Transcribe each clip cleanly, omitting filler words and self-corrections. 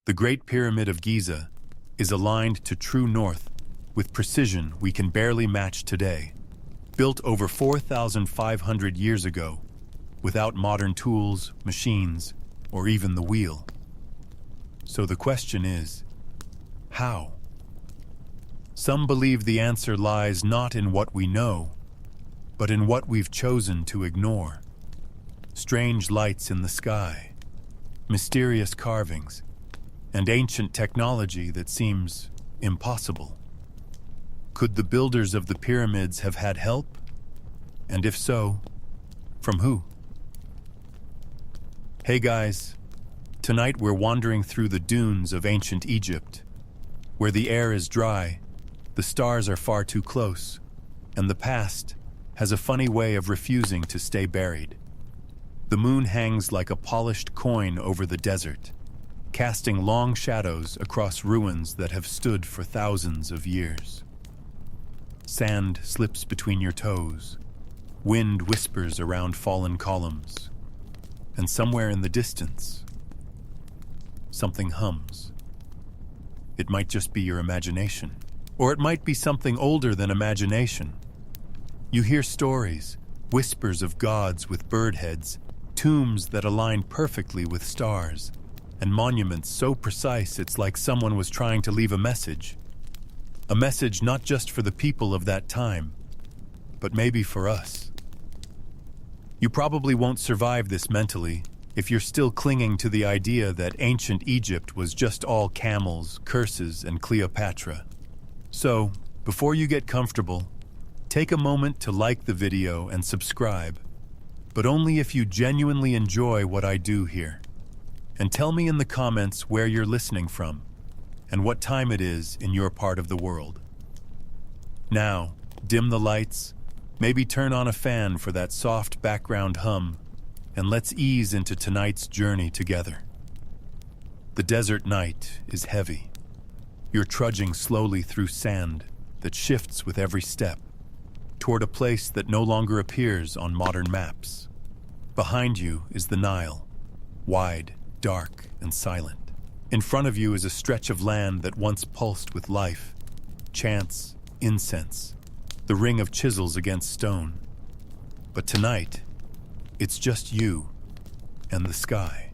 The Great Pyramid of Giza is aligned to true north with precision we can barely match today. Built over 4,500 years ago, without modern tools, machines, or even the wheel. So the question is, how? Some believe the answer lies not in what we know, but in what we've chosen to ignore. Strange lights in the sky, mysterious carvings, and ancient technology that seems impossible. Could the builders of the pyramids have had help? And if so, from who? Hey guys, tonight we're wandering through the dunes of ancient Egypt, where the air is dry, the stars are far too close, and the past has a funny way of refusing to stay buried. The moon hangs like a polished coin over the desert, casting long shadows across ruins that have stood for thousands of years. Sand slips between your toes, wind whispers around fallen columns, and somewhere in the distance, something hums. It might just be your imagination, or it might be something older than imagination. You hear stories, whispers of gods with bird heads, tombs that align perfectly with stars, and monuments so precise it's like someone was trying to leave a message. A message not just for the people of that time, but maybe for us. You probably won't survive this mentally if you're still clinging to the idea that ancient Egypt was just all camels, curses, and Cleopatra. So, before you get comfortable, take a moment to like the video and subscribe, but only if you genuinely enjoy what I do here. And tell me in the comments where you're listening from and what time it is in your part of the world. Now, dim the lights, maybe turn on a fan for that soft background hum, and let's ease into tonight's journey together. The desert night is heavy. You're trudging slowly through sand that shifts with every step, toward a place that no longer appears on modern maps. Behind you is the Nile, wide, dark, and silent. In front of you is a stretch of land that once pulsed with life, chants, incense, the ring of chisels against stone. But tonight, it's just you and the sky.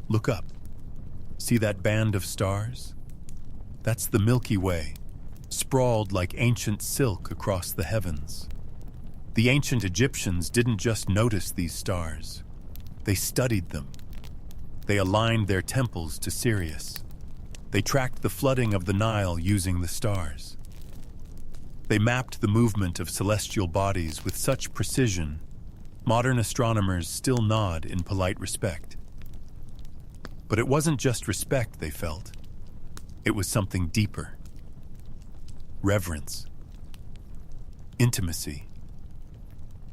Look up. See that band of stars? That's the Milky Way, sprawled like ancient silk across the heavens. The ancient Egyptians didn't just notice these stars. They studied them. They aligned their temples to Sirius. They tracked the flooding of the Nile using the stars. They mapped the movement of celestial bodies with such precision, modern astronomers still nod in polite respect. But it wasn't just respect they felt. It was something deeper. Reverence. Intimacy.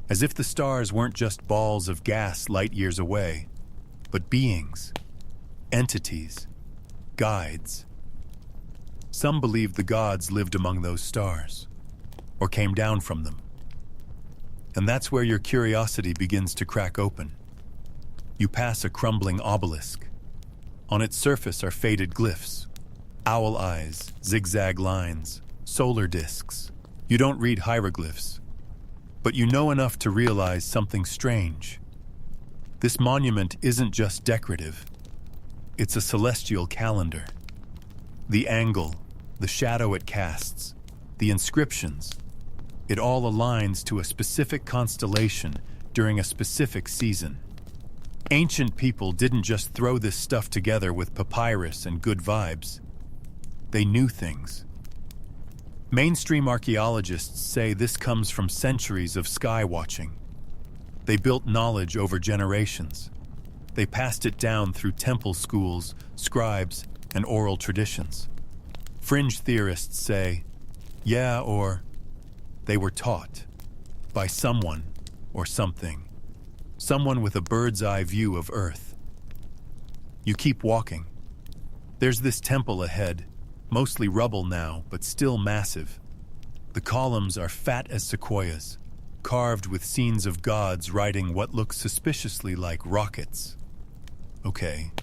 As if the stars weren't just balls of gas light years away, but beings, entities, guides. Some believed the gods lived among those stars, or came down from them. And that's where your curiosity begins to crack open. You pass a crumbling obelisk. On its surface are faded glyphs, owl eyes, zigzag lines, solar discs. You don't read hieroglyphs, but you know enough to realize something strange. This monument isn't just decorative. It's a celestial calendar. The angle, the shadow it casts, the inscriptions, it all aligns to a specific constellation during a specific season. Ancient people didn't just throw this stuff together with papyrus and good vibes. They knew things. Mainstream archaeologists say this comes from centuries of sky watching. They built knowledge over generations. They passed it down through temple schools, scribes, and oral traditions. Fringe theorists say, yeah, or they were taught by someone or something. Someone with a bird's eye view of Earth. You keep walking. There's this temple ahead, mostly rubble now, but still massive. The columns are fat as sequoias, carved with scenes of gods riding what looks suspiciously like rockets. Okay,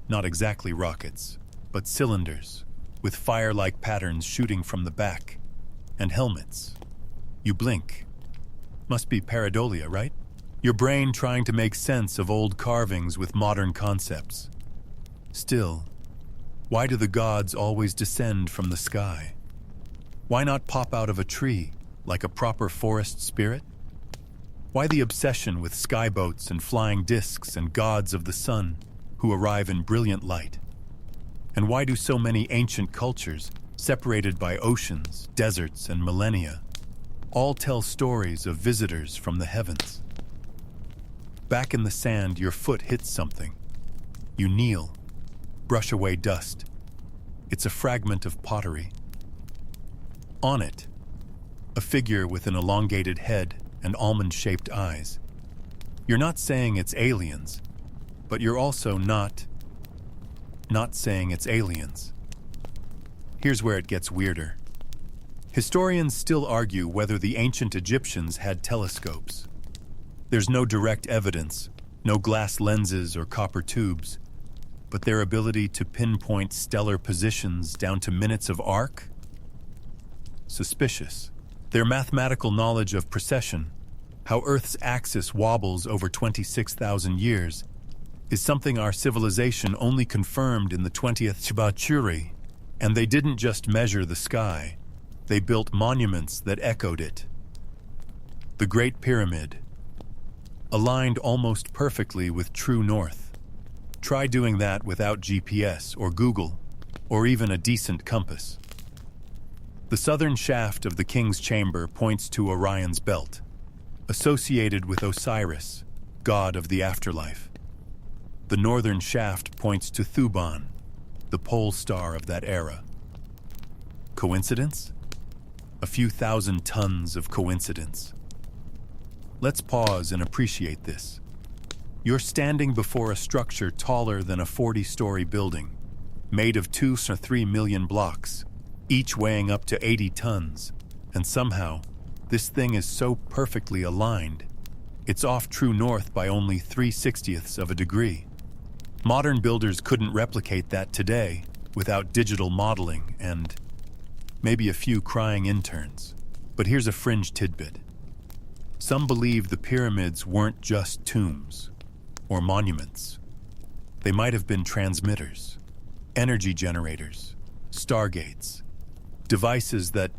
Not exactly rockets, but cylinders, with fire-like patterns shooting from the back, and helmets. You blink. Must be pareidolia, right? Your brain trying to make sense of old carvings with modern concepts. Still, why do the gods always descend from the sky? Why not pop out of a tree, like a proper forest spirit? Why the obsession with skyboats and flying discs and gods of the sun who arrive in brilliant light? And why do so many ancient cultures, separated by oceans, deserts, and millennia, all tell stories of visitors from the heavens? Back in the sand, your foot hits something. You kneel, brush away dust. It's a fragment of pottery. On it, a figure with an elongated head and almond-shaped eyes. You're not saying it's aliens, but you're also not saying it's aliens. Here's where it gets weirder. Historians still argue whether the ancient Egyptians had telescopes. There's no direct evidence, no glass lenses or copper tubes, but their ability to pinpoint stellar positions down to minutes of arc? Suspicious. Their mathematical knowledge of precession, how Earth's axis wobbles over 26,000 years, is something our civilization only confirmed in the 20th century. And they didn't just measure the sky, they built monuments that echoed it. The Great Pyramid, aligned almost perfectly with true north. Try doing that without GPS or Google, or even a decent compass. The southern shaft of the king's chamber points to Orion's belt, associated with Osiris, god of the afterlife. The northern shaft points to Thuban, the pole star of that era. Coincidence? A few thousand tons of coincidence. Let's pause and appreciate this. You're standing before a structure taller than a 40-story building, made of 2 or 3 million blocks, each weighing up to 80 tons, and somehow, this thing is so perfectly aligned, it's off true north by only 3/60ths of a degree. Modern builders couldn't replicate that today without digital modeling and maybe a few crying interns. But here's a fringe tidbit. Some believe the pyramids weren't just tombs or monuments. They might have been transmitters, energy generators, stargates, devices that,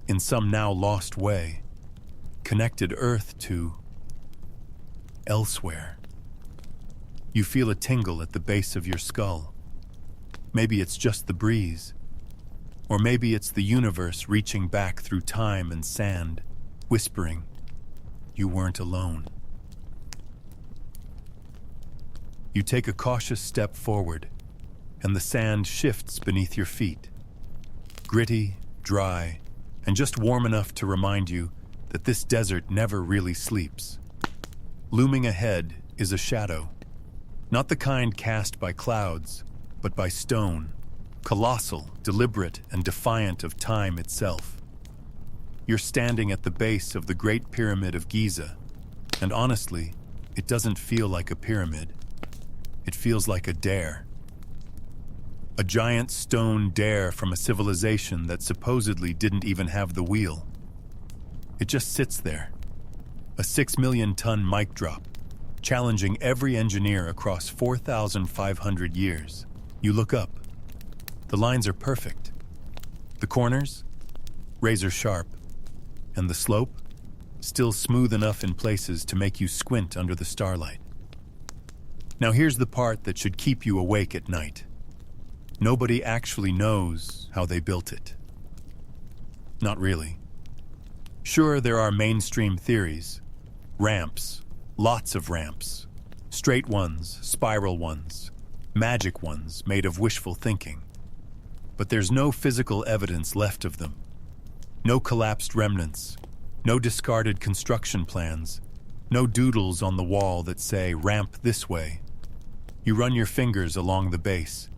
in some now lost way, connected Earth to elsewhere. You feel a tingle at the base of your skull. Maybe it's just the breeze, or maybe it's the universe reaching back through time and sand, whispering, you weren't alone. You take a cautious step forward, and the sand shifts beneath your feet. Gritty, dry, and just warm enough to remind you that this desert never really sleeps. Looming ahead is a shadow, not the kind cast by clouds, but by stone, colossal, deliberate, and defiant of time itself. You're standing at the base of the Great Pyramid of Giza, and honestly, it doesn't feel like a pyramid. It feels like a dare. A giant stone dare from a civilization that supposedly didn't even have the wheel. It just sits there, a 6 million ton mic drop, challenging every engineer across 4,500 years. You look up. The lines are perfect. The corners, razor sharp, and the slope, still smooth enough in places to make you squint under the starlight. Now here's the part that should keep you awake at night. Nobody actually knows how they built it. Not really. Sure, there are mainstream theories. Ramps, lots of ramps. Straight ones, spiral ones, magic ones made of wishful thinking. But there's no physical evidence left of them. No collapsed remnants, no discarded construction plans, no doodles on the wall that say ramp this way. You run your fingers along the base.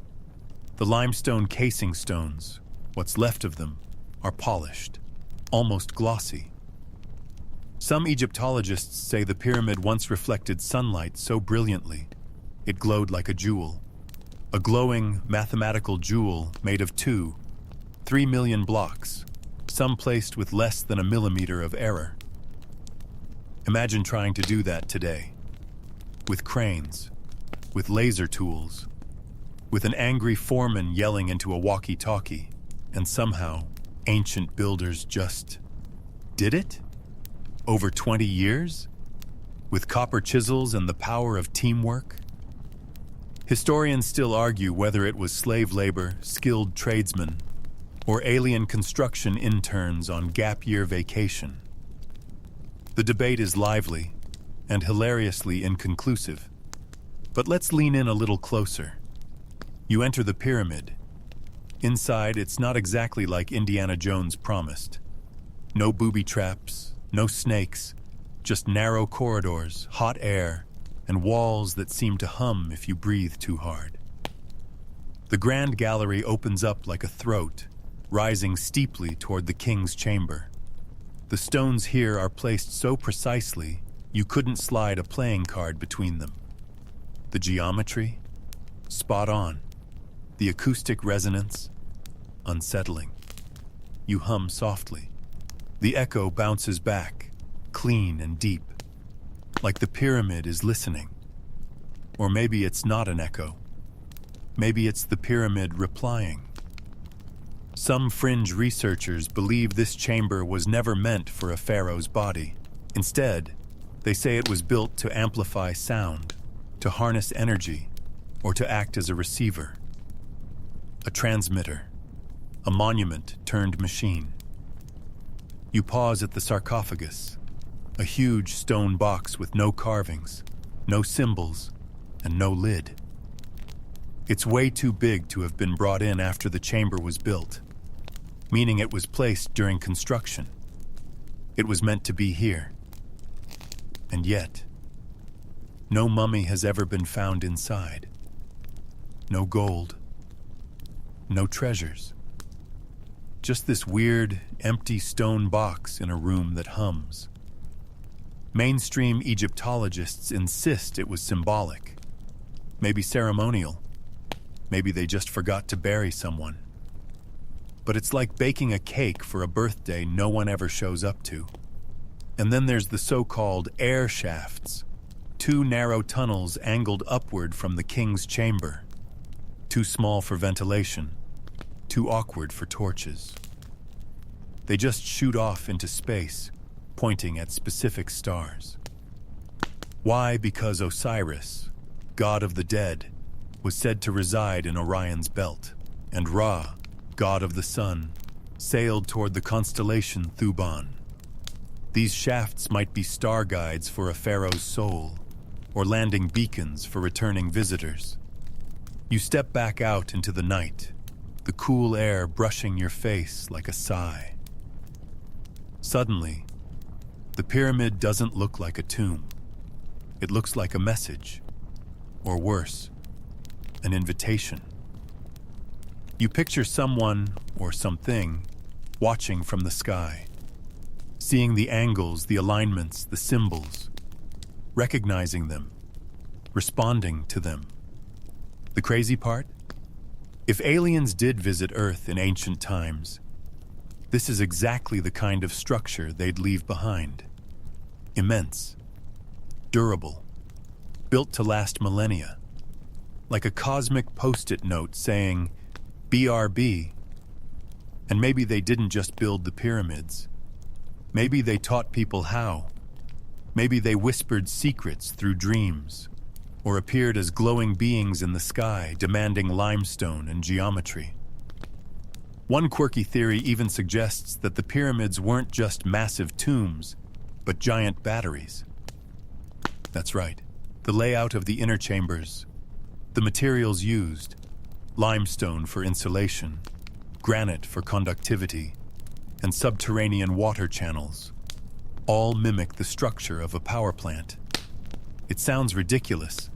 The limestone casing stones, what's left of them, are polished, almost glossy. Some Egyptologists say the pyramid once reflected sunlight so brilliantly, it glowed like a jewel. a glowing mathematical jewel made of 3 million blocks, some placed with less than a millimeter of error. Imagine trying to do that today, with cranes, with laser tools, with an angry foreman yelling into a walkie-talkie, and somehow ancient builders just did it? Over 20 years? With copper chisels and the power of teamwork? Historians still argue whether it was slave labor, skilled tradesmen, or alien construction interns on gap-year vacation. The debate is lively and hilariously inconclusive. But let's lean in a little closer. You enter the pyramid. Inside, it's not exactly like Indiana Jones promised. No booby traps, no snakes, just narrow corridors, hot air, and walls that seem to hum if you breathe too hard. The grand gallery opens up like a throat, rising steeply toward the king's chamber. The stones here are placed so precisely you couldn't slide a playing card between them. The geometry? Spot on. The acoustic resonance? Unsettling. You hum softly. The echo bounces back, clean and deep, like the pyramid is listening. Or maybe it's not an echo. Maybe it's the pyramid replying. Some fringe researchers believe this chamber was never meant for a pharaoh's body. Instead, they say it was built to amplify sound, to harness energy, or to act as a receiver. A transmitter, a monument turned machine. You pause at the sarcophagus, a huge stone box with no carvings, no symbols, and no lid. It's way too big to have been brought in after the chamber was built, meaning it was placed during construction. It was meant to be here. And yet, no mummy has ever been found inside. No gold. No treasures. Just this weird, empty stone box in a room that hums. Mainstream Egyptologists insist it was symbolic. Maybe ceremonial. Maybe they just forgot to bury someone. But it's like baking a cake for a birthday no one ever shows up to. And then there's the so-called air shafts, 2 narrow tunnels angled upward from the king's chamber. Too small for ventilation, too awkward for torches. They just shoot off into space, pointing at specific stars. Why? Because Osiris, god of the dead, was said to reside in Orion's belt, and Ra, god of the sun, sailed toward the constellation Thuban. These shafts might be star guides for a pharaoh's soul, or landing beacons for returning visitors. You step back out into the night, the cool air brushing your face like a sigh. Suddenly, the pyramid doesn't look like a tomb. It looks like a message, or worse, an invitation. You picture someone, or something, watching from the sky, seeing the angles, the alignments, the symbols, recognizing them, responding to them. The crazy part? If aliens did visit Earth in ancient times, this is exactly the kind of structure they'd leave behind. Immense, durable, built to last millennia, like a cosmic post-it note saying, BRB. And maybe they didn't just build the pyramids. Maybe they taught people how. Maybe they whispered secrets through dreams, or appeared as glowing beings in the sky demanding limestone and geometry. One quirky theory even suggests that the pyramids weren't just massive tombs, but giant batteries. That's right. The layout of the inner chambers, the materials used, limestone for insulation, granite for conductivity, and subterranean water channels, all mimic the structure of a power plant. It sounds ridiculous,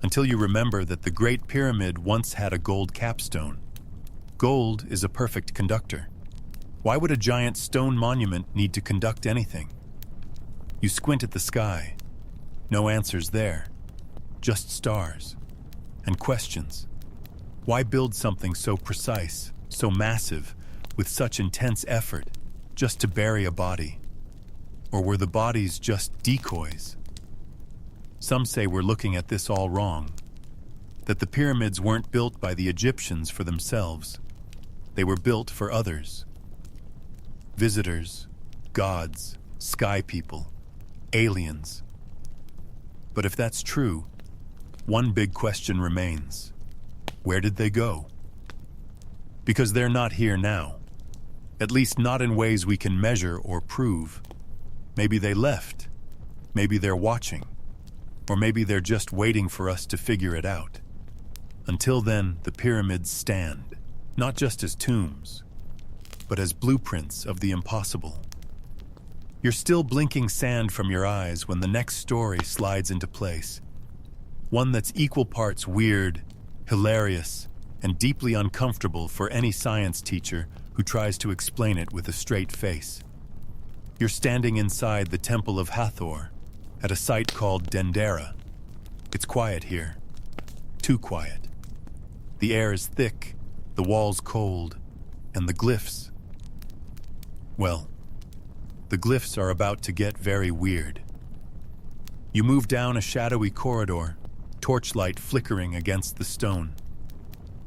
until you remember that the Great Pyramid once had a gold capstone. Gold is a perfect conductor. Why would a giant stone monument need to conduct anything? You squint at the sky. No answers there. Just stars. And questions. Why build something so precise, so massive, with such intense effort, just to bury a body? Or were the bodies just decoys? Some say we're looking at this all wrong, that the pyramids weren't built by the Egyptians for themselves. They were built for others. Visitors, gods, sky people, aliens. But if that's true, one big question remains. Where did they go? Because they're not here now. At least not in ways we can measure or prove. Maybe they left. Maybe they're watching. Or maybe they're just waiting for us to figure it out. Until then, the pyramids stand, not just as tombs, but as blueprints of the impossible. You're still blinking sand from your eyes when the next story slides into place. One that's equal parts weird, hilarious, and deeply uncomfortable for any science teacher who tries to explain it with a straight face. You're standing inside the Temple of Hathor, at a site called Dendera. It's quiet here. Too quiet. The air is thick, the walls cold, and the glyphs... Well, the glyphs are about to get very weird. You move down a shadowy corridor, torchlight flickering against the stone.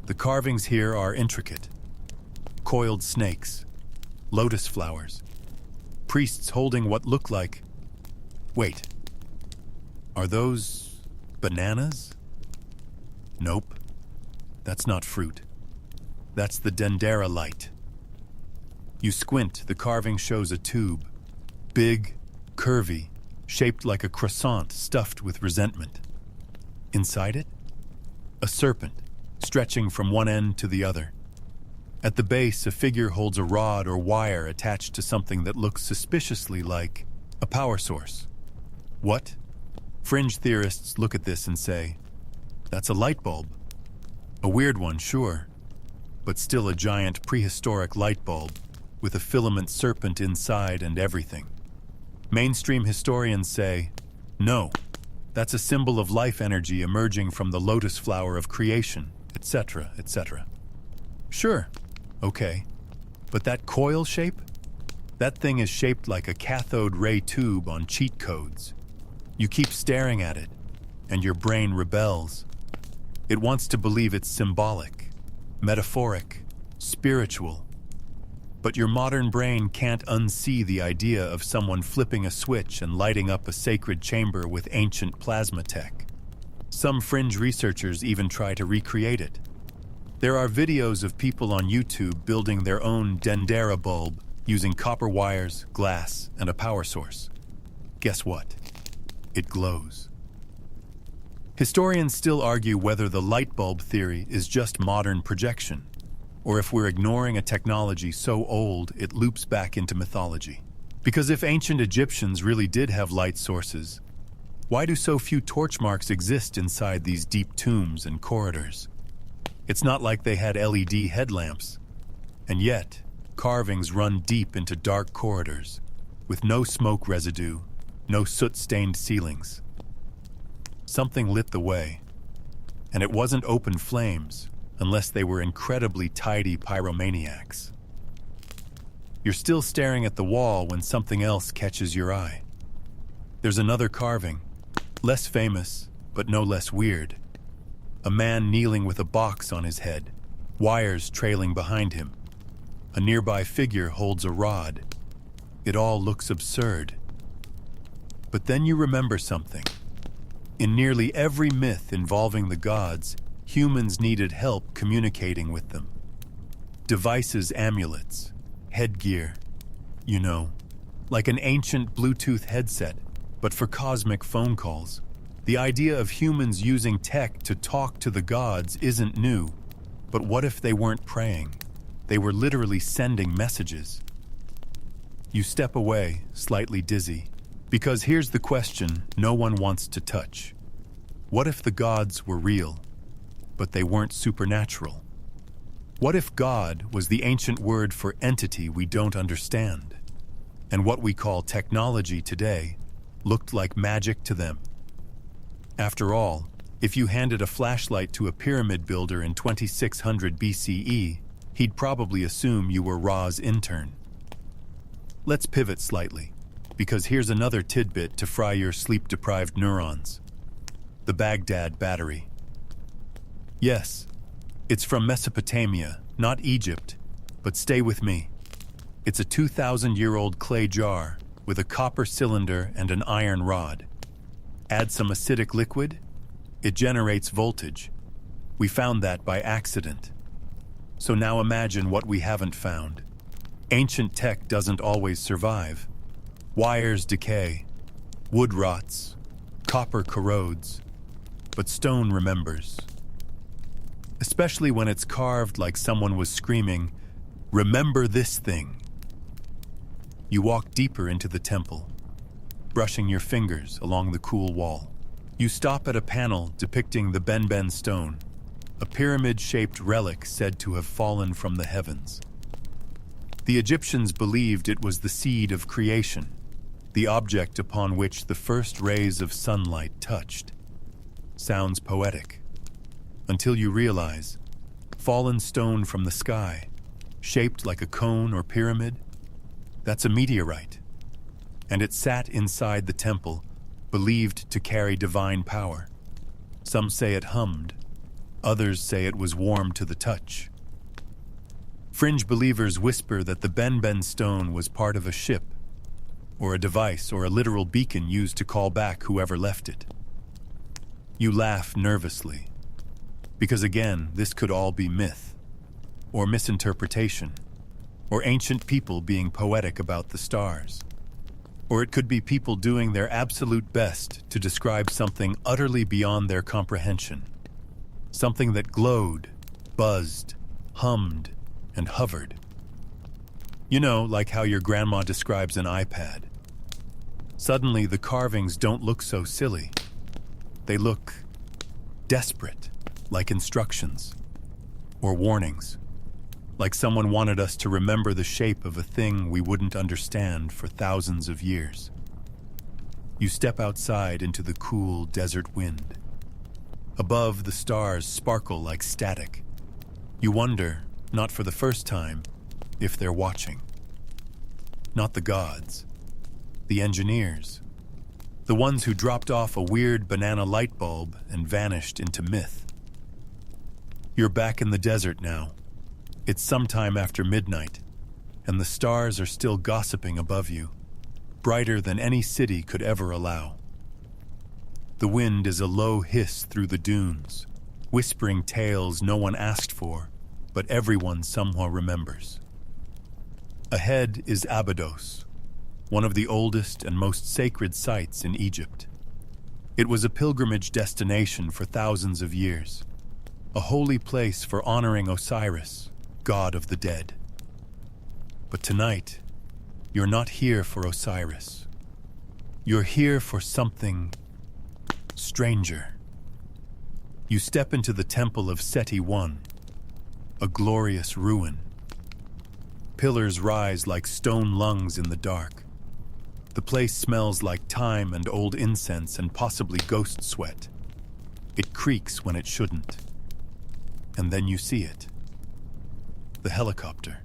The carvings here are intricate. Coiled snakes, lotus flowers, priests holding what look like... Wait. Are those bananas? Nope. That's not fruit. That's the Dendera light. You squint, the carving shows a tube. Big, curvy, shaped like a croissant stuffed with resentment. Inside it, a serpent, stretching from one end to the other. At the base, a figure holds a rod or wire attached to something that looks suspiciously like a power source. What? Fringe theorists look at this and say, that's a light bulb. A weird one, sure, but still a giant prehistoric light bulb with a filament serpent inside and everything. Mainstream historians say, no, that's a symbol of life energy emerging from the lotus flower of creation, etc., etc. Sure, okay, but that coil shape? That thing is shaped like a cathode ray tube on cheat codes. You keep staring at it, and your brain rebels. It wants to believe it's symbolic, metaphoric, spiritual. But your modern brain can't unsee the idea of someone flipping a switch and lighting up a sacred chamber with ancient plasma tech. Some fringe researchers even try to recreate it. There are videos of people on YouTube building their own Dendera bulb using copper wires, glass, and a power source. Guess what? It glows. Historians still argue whether the light bulb theory is just modern projection, or if we're ignoring a technology so old it loops back into mythology. Because if ancient Egyptians really did have light sources, why do so few torch marks exist inside these deep tombs and corridors? It's not like they had LED headlamps. And yet, carvings run deep into dark corridors, with no smoke residue, no soot-stained ceilings. Something lit the way, and it wasn't open flames, unless they were incredibly tidy pyromaniacs. You're still staring at the wall when something else catches your eye. There's another carving, less famous, but no less weird. A man kneeling with a box on his head, wires trailing behind him. A nearby figure holds a rod. It all looks absurd. But then you remember something. In nearly every myth involving the gods, humans needed help communicating with them. Devices, amulets, headgear, like an ancient Bluetooth headset, but for cosmic phone calls. The idea of humans using tech to talk to the gods isn't new, but what if they weren't praying? They were literally sending messages. You step away, slightly dizzy, because here's the question no one wants to touch. What if the gods were real, but they weren't supernatural? What if God was the ancient word for entity we don't understand, and what we call technology today looked like magic to them? After all, If you handed a flashlight to a pyramid builder in 2600 BCE, he'd probably assume you were Ra's intern. Let's pivot slightly, because here's another tidbit to fry your sleep-deprived neurons. The Baghdad Battery. Yes, it's from Mesopotamia, not Egypt, but stay with me. It's a 2,000-year-old clay jar with a copper cylinder and an iron rod. Add some acidic liquid, it generates voltage. We found that by accident. So now imagine what we haven't found. Ancient tech doesn't always survive. Wires decay, wood rots, copper corrodes, but stone remembers. Especially when it's carved like someone was screaming, "Remember this thing." You walk deeper into the temple, brushing your fingers along the cool wall. You stop at a panel depicting the Benben stone, a pyramid-shaped relic said to have fallen from the heavens. The Egyptians believed it was the seed of creation, the object upon which the first rays of sunlight touched. Sounds poetic, until you realize, fallen stone from the sky, shaped like a cone or pyramid, that's a meteorite, and it sat inside the temple, believed to carry divine power. Some say it hummed, others say it was warm to the touch. Fringe believers whisper that the Benben stone was part of a ship, or a device or a literal beacon used to call back whoever left it. You laugh nervously, because again, this could all be myth, or misinterpretation, or ancient people being poetic about the stars. Or it could be people doing their absolute best to describe something utterly beyond their comprehension. Something that glowed, buzzed, hummed, and hovered. You know, like how your grandma describes an iPad. Suddenly, the carvings don't look so silly. They look desperate, like instructions, or warnings. Like someone wanted us to remember the shape of a thing we wouldn't understand for thousands of years. You step outside into the cool desert wind. Above, the stars sparkle like static. You wonder, not for the first time, if they're watching. Not the gods, the engineers, the ones who dropped off a weird banana light bulb and vanished into myth. You're back in the desert now. It's sometime after midnight, and the stars are still gossiping above you, brighter than any city could ever allow. The wind is a low hiss through the dunes, whispering tales no one asked for, but everyone somehow remembers. Ahead is Abydos, one of the oldest and most sacred sites in Egypt. It was a pilgrimage destination for thousands of years, a holy place for honoring Osiris, god of the dead. But tonight, you're not here for Osiris. You're here for something stranger. You step into the temple of Seti I, a glorious ruin. Pillars rise like stone lungs in the dark. The place smells like thyme and old incense and possibly ghost sweat. It creaks when it shouldn't. And then you see it. The helicopter.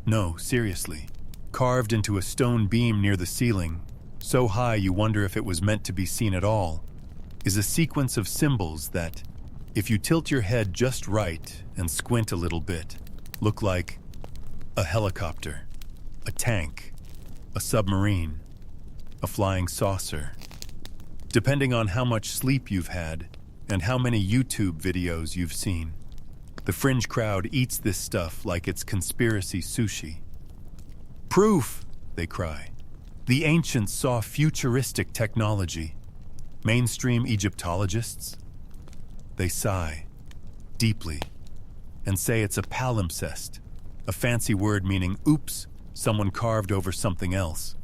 No, seriously. Carved into a stone beam near the ceiling, so high you wonder if it was meant to be seen at all, is a sequence of symbols that, if you tilt your head just right and squint a little bit, look like a helicopter, a tank, a submarine, a flying saucer. Depending on how much sleep you've had and how many YouTube videos you've seen, the fringe crowd eats this stuff like it's conspiracy sushi. Proof, they cry. The ancients saw futuristic technology. Mainstream Egyptologists, they sigh, deeply, and say it's a palimpsest, a fancy word meaning, oops, someone carved over something else.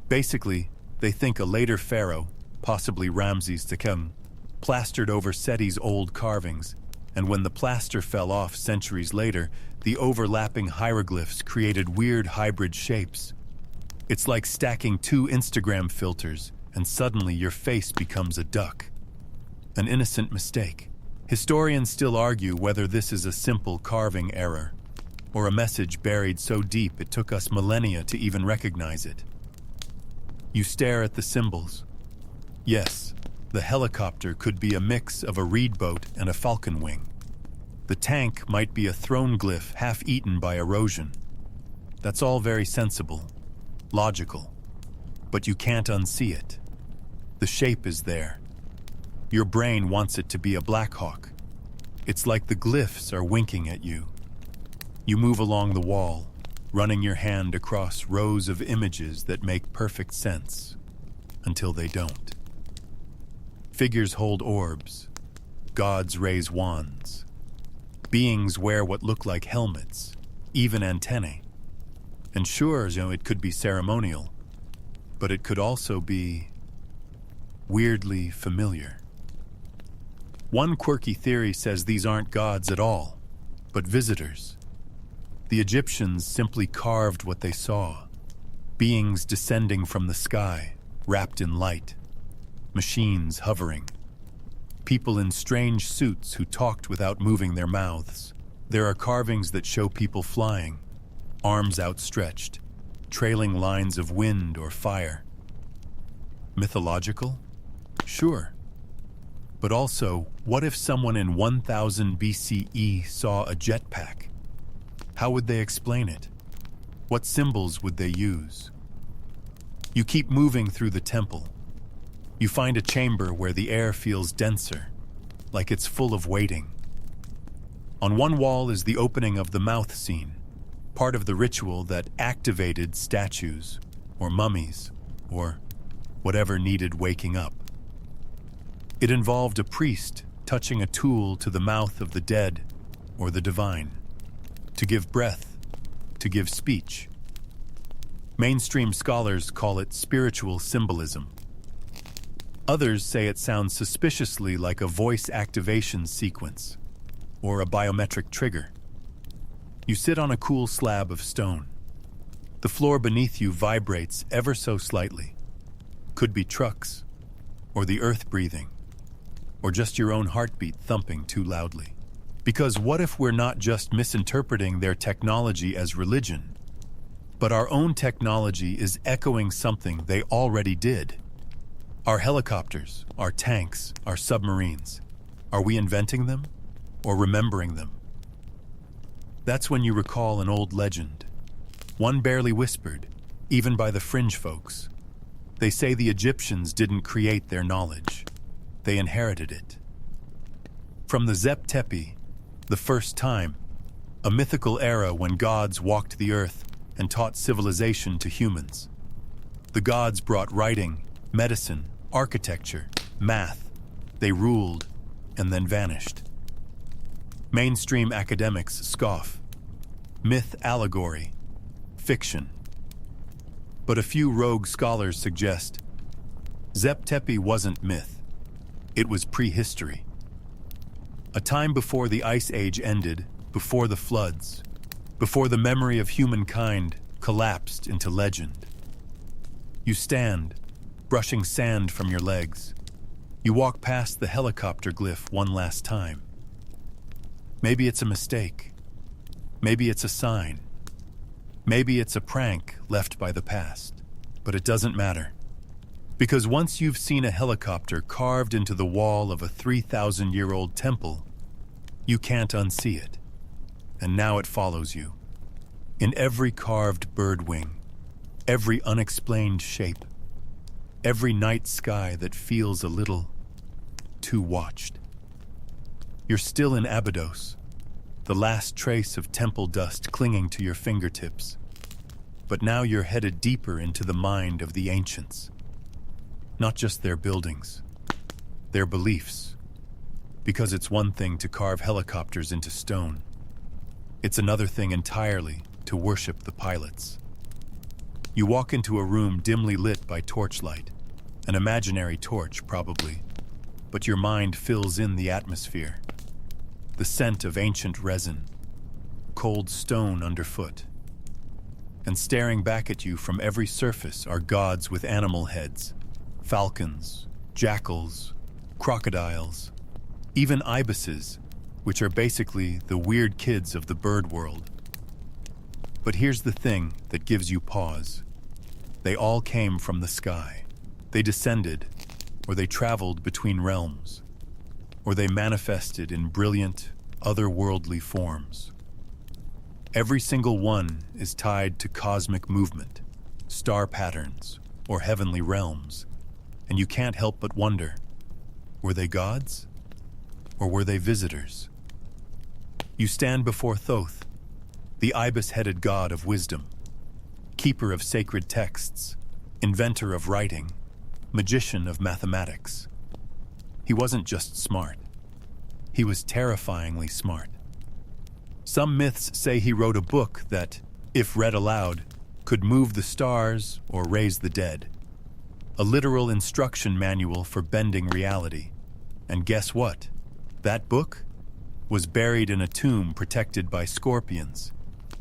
Basically, they think a later pharaoh, possibly Ramses II, plastered over Seti's old carvings, and when the plaster fell off centuries later, the overlapping hieroglyphs created weird hybrid shapes. It's like stacking two Instagram filters, and suddenly your face becomes a duck. an innocent mistake. Historians still argue whether this is a simple carving error, or a message buried so deep it took us millennia to even recognize it. You stare at the symbols. Yes, the helicopter could be a mix of a reed boat and a falcon wing. The tank might be a throne glyph half-eaten by erosion. That's all very sensible, logical, but you can't unsee it. The shape is there. Your brain wants it to be a Black Hawk. It's like the glyphs are winking at you. You move along the wall, running your hand across rows of images that make perfect sense, until they don't. Figures hold orbs. Gods raise wands. Beings wear what look like helmets, even antennae. And sure, it could be ceremonial, but it could also be weirdly familiar. One quirky theory says these aren't gods at all, but visitors. The Egyptians simply carved what they saw. Beings descending from the sky, wrapped in light. Machines hovering. People in strange suits who talked without moving their mouths. There are carvings that show people flying, arms outstretched, trailing lines of wind or fire. Mythological? Sure. But also, what if someone in 1000 BCE saw a jetpack? How would they explain it? What symbols would they use? You keep moving through the temple. You find a chamber where the air feels denser, like it's full of waiting. On one wall is the opening of the mouth scene, part of the ritual that activated statues, or mummies, or whatever needed waking up. It involved a priest touching a tool to the mouth of the dead or the divine, to give breath, to give speech. Mainstream scholars call it spiritual symbolism. Others say it sounds suspiciously like a voice activation sequence or a biometric trigger. You sit on a cool slab of stone. The floor beneath you vibrates ever so slightly. Could be trucks, or the earth breathing, or just your own heartbeat thumping too loudly. Because what if we're not just misinterpreting their technology as religion, but our own technology is echoing something they already did? Our helicopters, our tanks, our submarines, are we inventing them or remembering them? That's when you recall an old legend, one barely whispered, even by the fringe folks. They say the Egyptians didn't create their knowledge. They inherited it. From the Zep Tepi, the first time, a mythical era when gods walked the earth and taught civilization to humans. The gods brought writing, medicine, architecture, math. They ruled and then vanished. Mainstream academics scoff. Myth, allegory, fiction. But a few rogue scholars suggest Zep Tepi wasn't myth. It was prehistory. A time before the Ice Age ended, before the floods, before the memory of humankind collapsed into legend. You stand, brushing sand from your legs. You walk past the helicopter glyph one last time. Maybe it's a mistake. Maybe it's a sign. Maybe it's a prank left by the past. But it doesn't matter. Because once you've seen a helicopter carved into the wall of a 3,000-year-old temple, you can't unsee it. And now it follows you. In every carved bird wing, every unexplained shape, every night sky that feels a little too watched. You're still in Abydos, the last trace of temple dust clinging to your fingertips. But now you're headed deeper into the mind of the ancients. Not just their buildings, their beliefs. Because it's one thing to carve helicopters into stone. It's another thing entirely to worship the pilots. You walk into a room dimly lit by torchlight, an imaginary torch probably, but your mind fills in the atmosphere. The scent of ancient resin, cold stone underfoot. And staring back at you from every surface are gods with animal heads. Falcons, jackals, crocodiles, even ibises, which are basically the weird kids of the bird world. But here's the thing that gives you pause. They all came from the sky. They descended, or they traveled between realms, or they manifested in brilliant, otherworldly forms. Every single one is tied to cosmic movement, star patterns, or heavenly realms, and you can't help but wonder, were they gods, or were they visitors? You stand before Thoth, the ibis-headed god of wisdom, keeper of sacred texts, inventor of writing, magician of mathematics. He wasn't just smart. He was terrifyingly smart. Some myths say he wrote a book that, if read aloud, could move the stars or raise the dead. A literal instruction manual for bending reality. And guess what? That book was buried in a tomb protected by scorpions,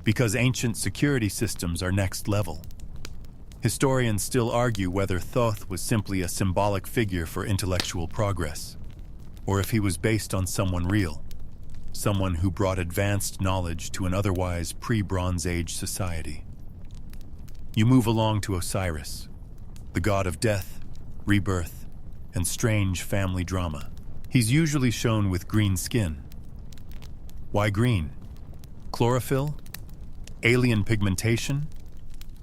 because ancient security systems are next level. Historians still argue whether Thoth was simply a symbolic figure for intellectual progress, or if he was based on someone real, someone who brought advanced knowledge to an otherwise pre-Bronze Age society. You move along to Osiris, the god of death, rebirth, and strange family drama. He's usually shown with green skin. Why green? Chlorophyll? Alien pigmentation?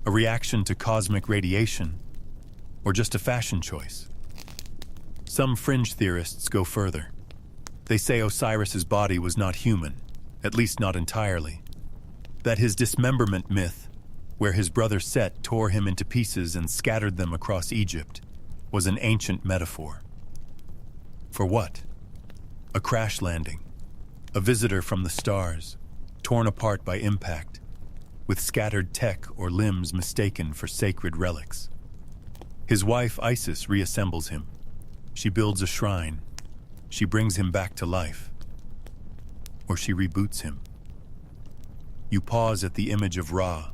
A reaction to cosmic radiation? Or just a fashion choice? Some fringe theorists go further. They say Osiris's body was not human, at least not entirely. That his dismemberment myth, where his brother Set tore him into pieces and scattered them across Egypt, was an ancient metaphor. For what? A crash landing. A visitor from the stars, torn apart by impact, with scattered tech or limbs mistaken for sacred relics. His wife Isis reassembles him. She builds a shrine. She brings him back to life. Or she reboots him. You pause at the image of Ra,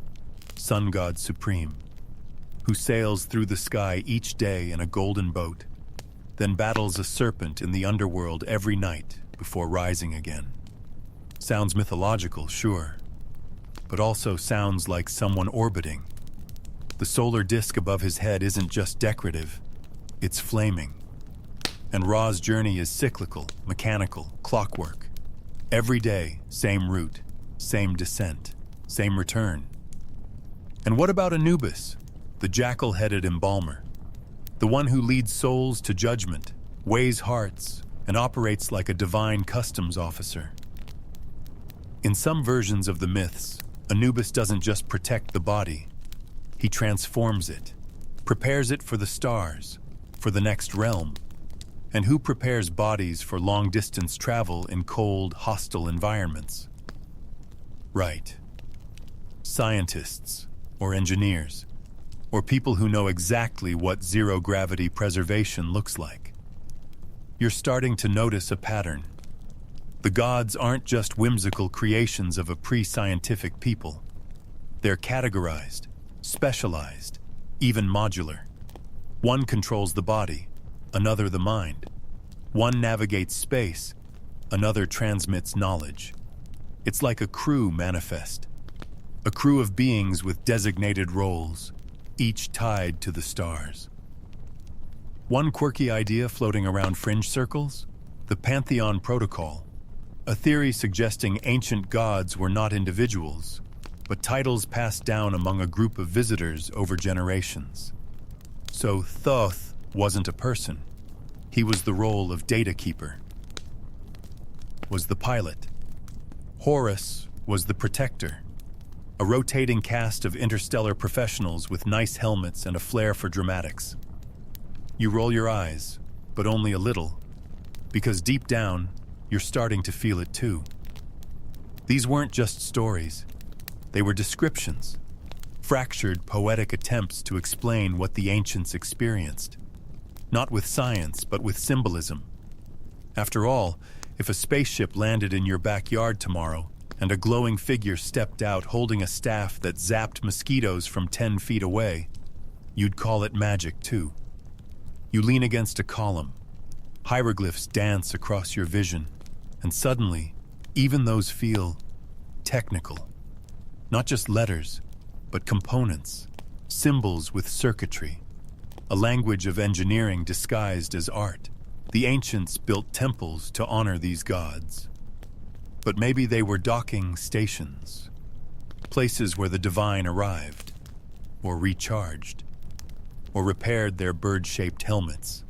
sun god supreme, who sails through the sky each day in a golden boat, then battles a serpent in the underworld every night before rising again. Sounds mythological, sure, but also sounds like someone orbiting. The solar disk above his head isn't just decorative, it's flaming. And Ra's journey is cyclical, mechanical, clockwork. Every day, same route, same descent, same return. And what about Anubis, the jackal-headed embalmer? The one who leads souls to judgment, weighs hearts, and operates like a divine customs officer. In some versions of the myths, Anubis doesn't just protect the body. He transforms it, prepares it for the stars, for the next realm. And who prepares bodies for long-distance travel in cold, hostile environments? Right. Scientists, or engineers, or people who know exactly what zero-gravity preservation looks like. You're starting to notice a pattern. The gods aren't just whimsical creations of a pre-scientific people. They're categorized, specialized, even modular. One controls the body, another the mind. One navigates space, another transmits knowledge. It's like a crew manifest. A crew of beings with designated roles, each tied to the stars. One quirky idea floating around fringe circles? The Pantheon Protocol. A theory suggesting ancient gods were not individuals, but titles passed down among a group of visitors over generations. So Thoth wasn't a person. He was the role of data keeper. Was the pilot. Horus was the protector. A rotating cast of interstellar professionals with nice helmets and a flair for dramatics. You roll your eyes, but only a little, because deep down, you're starting to feel it too. These weren't just stories. They were descriptions, fractured poetic attempts to explain what the ancients experienced. Not with science, but with symbolism. After all, if a spaceship landed in your backyard tomorrow and a glowing figure stepped out holding a staff that zapped mosquitoes from 10 feet away, you'd call it magic too. You lean against a column, Hieroglyphs dance across your vision, and suddenly, even those feel technical. Not just letters, but components, symbols with circuitry, a language of engineering disguised as art. The ancients built temples to honor these gods. But maybe they were docking stations, places where the divine arrived, or recharged, or repaired their bird-shaped helmets.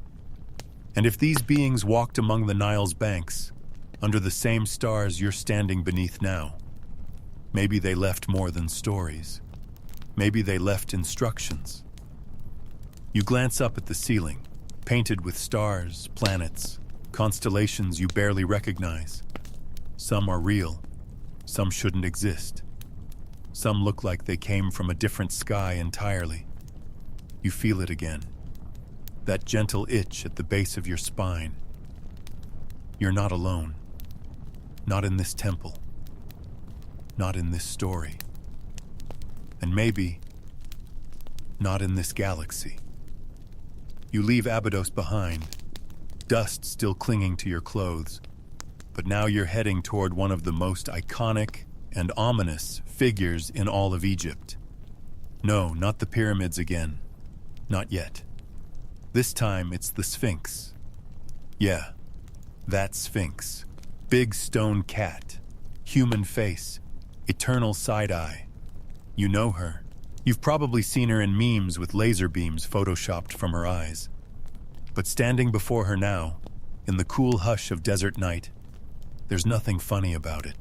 And if these beings walked among the Nile's banks, under the same stars you're standing beneath now, maybe they left more than stories. Maybe they left instructions. You glance up at the ceiling, painted with stars, planets, constellations you barely recognize. Some are real, some shouldn't exist. Some look like they came from a different sky entirely. You feel it again. That gentle itch at the base of your spine. You're not alone. Not in this temple. Not in this story. And maybe not in this galaxy. You leave Abydos behind, dust still clinging to your clothes, but now you're heading toward one of the most iconic and ominous figures in all of Egypt. No, not the pyramids again. Not yet. This time it's the Sphinx. Yeah, that Sphinx. Big stone cat, human face, eternal side-eye. You know her. You've probably seen her in memes with laser beams photoshopped from her eyes. But standing before her now, in the cool hush of desert night, there's nothing funny about it.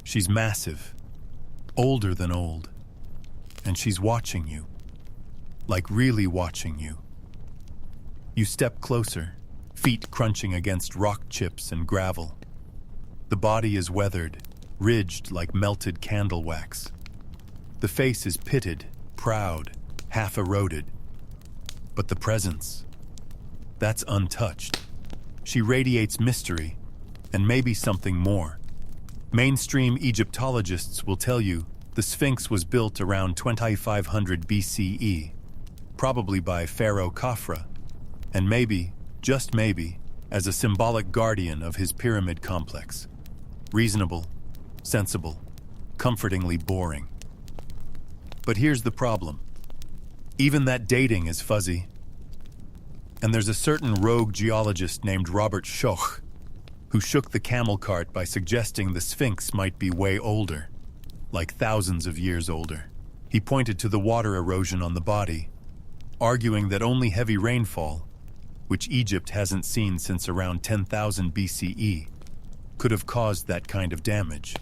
She's massive, older than old, and she's watching you. Like really watching you. You step closer, feet crunching against rock chips and gravel. The body is weathered, ridged like melted candle wax. The face is pitted, proud, half eroded. But the presence, that's untouched. She radiates mystery, and maybe something more. Mainstream Egyptologists will tell you the Sphinx was built around 2500 BCE, probably by Pharaoh Khafra, and maybe, just maybe, as a symbolic guardian of his pyramid complex. Reasonable, sensible, comfortingly boring. But here's the problem. Even that dating is fuzzy. And there's a certain rogue geologist named Robert Schoch who shook the camel cart by suggesting the Sphinx might be way older, like thousands of years older. He pointed to the water erosion on the body, arguing that only heavy rainfall, which Egypt hasn't seen since around 10,000 BCE, could have caused that kind of damage.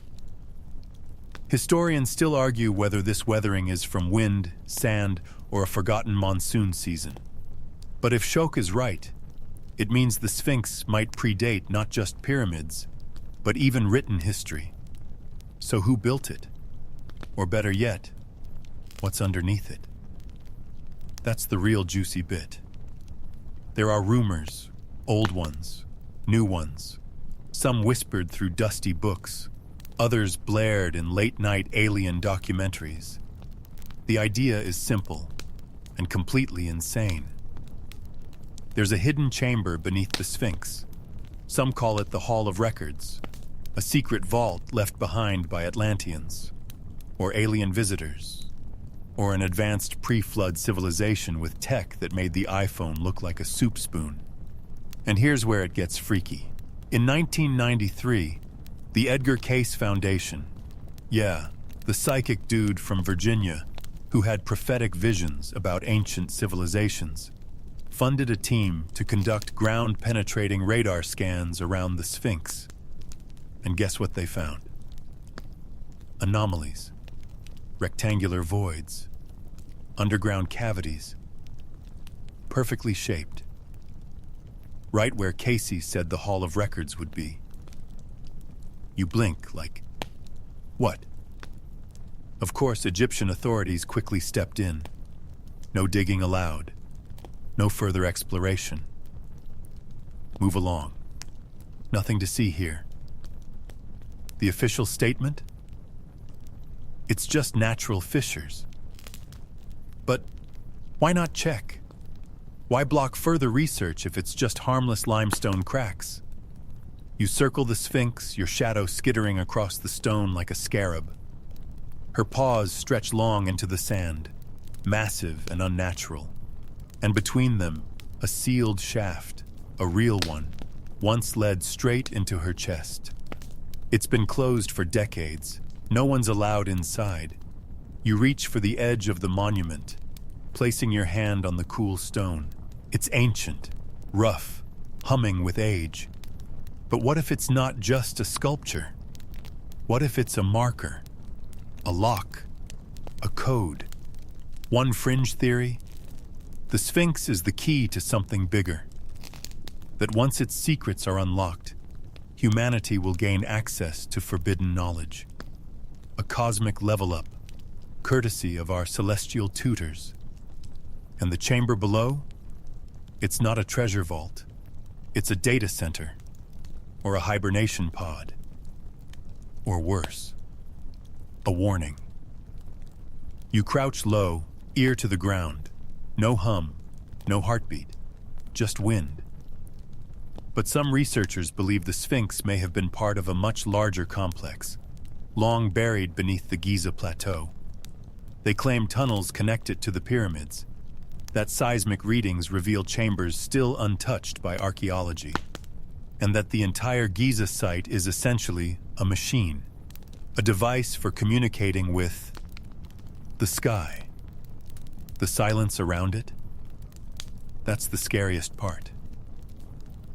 Historians still argue whether this weathering is from wind, sand, or a forgotten monsoon season. But if Schoch is right, it means the Sphinx might predate not just pyramids, but even written history. So who built it? Or better yet, what's underneath it? That's the real juicy bit. There are rumors, old ones, new ones, some whispered through dusty books, others blared in late-night alien documentaries. The idea is simple and completely insane. There's a hidden chamber beneath the Sphinx. Some call it the Hall of Records, a secret vault left behind by Atlanteans, or alien visitors, or an advanced pre-flood civilization with tech that made the iPhone look like a soup spoon. And here's where it gets freaky. In 1993, the Edgar Cayce Foundation, yeah, the psychic dude from Virginia who had prophetic visions about ancient civilizations, funded a team to conduct ground-penetrating radar scans around the Sphinx. And guess what they found? Anomalies, rectangular voids, underground cavities, perfectly shaped, right where Casey said the Hall of Records would be. You blink like, what? Of course, Egyptian authorities quickly stepped in. No digging allowed. No further exploration. Move along. Nothing to see here. The official statement? It's just natural fissures. But why not check? Why block further research if it's just harmless limestone cracks? You circle the Sphinx, your shadow skittering across the stone like a scarab. Her paws stretch long into the sand, massive and unnatural. And between them, a sealed shaft, a real one, once led straight into her chest. It's been closed for decades. No one's allowed inside. You reach for the edge of the monument, placing your hand on the cool stone. It's ancient, rough, humming with age. But what if it's not just a sculpture? What if it's a marker, a lock, a code? One fringe theory: the Sphinx is the key to something bigger. That once its secrets are unlocked, humanity will gain access to forbidden knowledge. A cosmic level up, courtesy of our celestial tutors. And the chamber below? It's not a treasure vault. It's a data center, or a hibernation pod. Or worse, a warning. You crouch low, ear to the ground. No hum, no heartbeat, just wind. But some researchers believe the Sphinx may have been part of a much larger complex, long buried beneath the Giza Plateau. They claim tunnels connect it to the pyramids, that seismic readings reveal chambers still untouched by archaeology, and that the entire Giza site is essentially a machine, a device for communicating with the sky. The silence around it? That's the scariest part.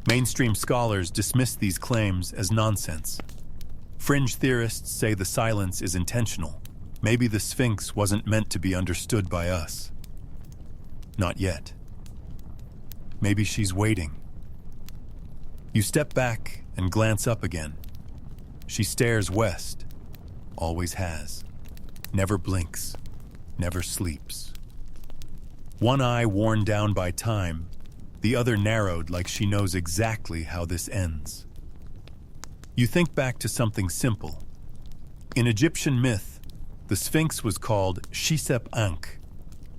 Mainstream scholars dismiss these claims as nonsense. Fringe theorists say the silence is intentional. Maybe the Sphinx wasn't meant to be understood by us. Not yet. Maybe she's waiting. You step back and glance up again. She stares west, always has, never blinks, never sleeps. One eye worn down by time, the other narrowed like she knows exactly how this ends. You think back to something simple. In Egyptian myth, the Sphinx was called Shisep-Ankh,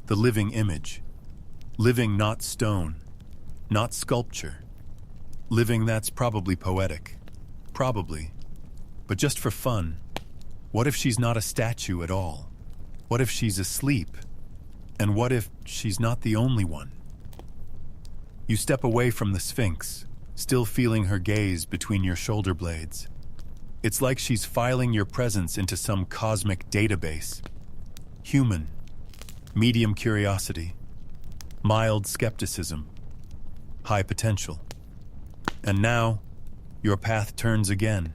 the living image. Living, not stone, not sculpture. Living, that's probably poetic. Probably. But just for fun, what if she's not a statue at all? What if she's asleep? And what if she's not the only one? You step away from the Sphinx, still feeling her gaze between your shoulder blades. It's like she's filing your presence into some cosmic database. Human, medium curiosity, mild skepticism, high potential. And now, your path turns again,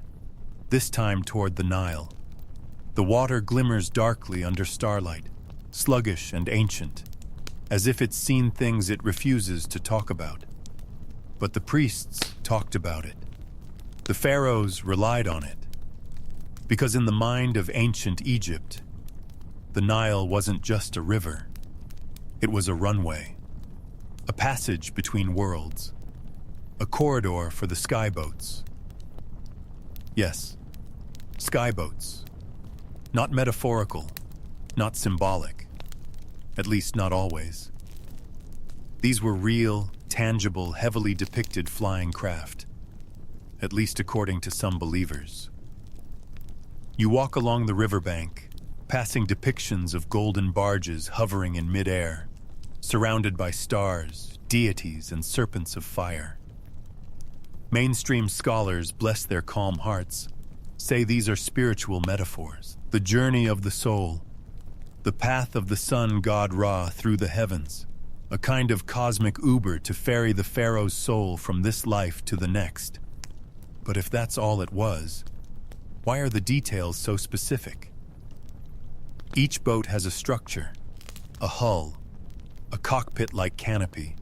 this time toward the Nile. The water glimmers darkly under starlight, sluggish and ancient, as if it's seen things it refuses to talk about. But the priests talked about it. The pharaohs relied on it. Because in the mind of ancient Egypt, the Nile wasn't just a river. It was a runway, a passage between worlds, a corridor for the skyboats. Yes, skyboats. Not metaphorical, not symbolic, at least not always. These were real, tangible, heavily depicted flying craft, at least according to some believers. You walk along the riverbank, passing depictions of golden barges hovering in midair, surrounded by stars, deities, and serpents of fire. Mainstream scholars, bless their calm hearts, say these are spiritual metaphors, the journey of the soul, the path of the sun god Ra through the heavens, a kind of cosmic Uber to ferry the pharaoh's soul from this life to the next. But if that's all it was, why are the details so specific? Each boat has a structure, a hull, a cockpit-like canopy,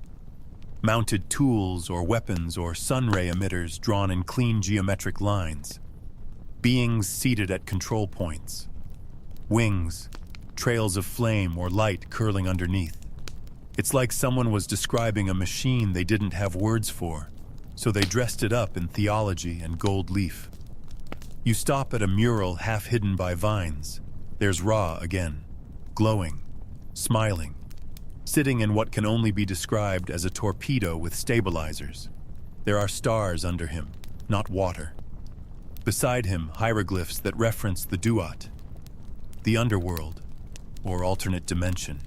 mounted tools or weapons or sunray emitters drawn in clean geometric lines, beings seated at control points, wings, trails of flame or light curling underneath. It's like someone was describing a machine they didn't have words for, so they dressed it up in theology and gold leaf. You stop at a mural half hidden by vines. There's Ra again, glowing, smiling, sitting in what can only be described as a torpedo with stabilizers. There are stars under him, not water. Beside him, hieroglyphs that reference the duat, the underworld, or alternate dimension,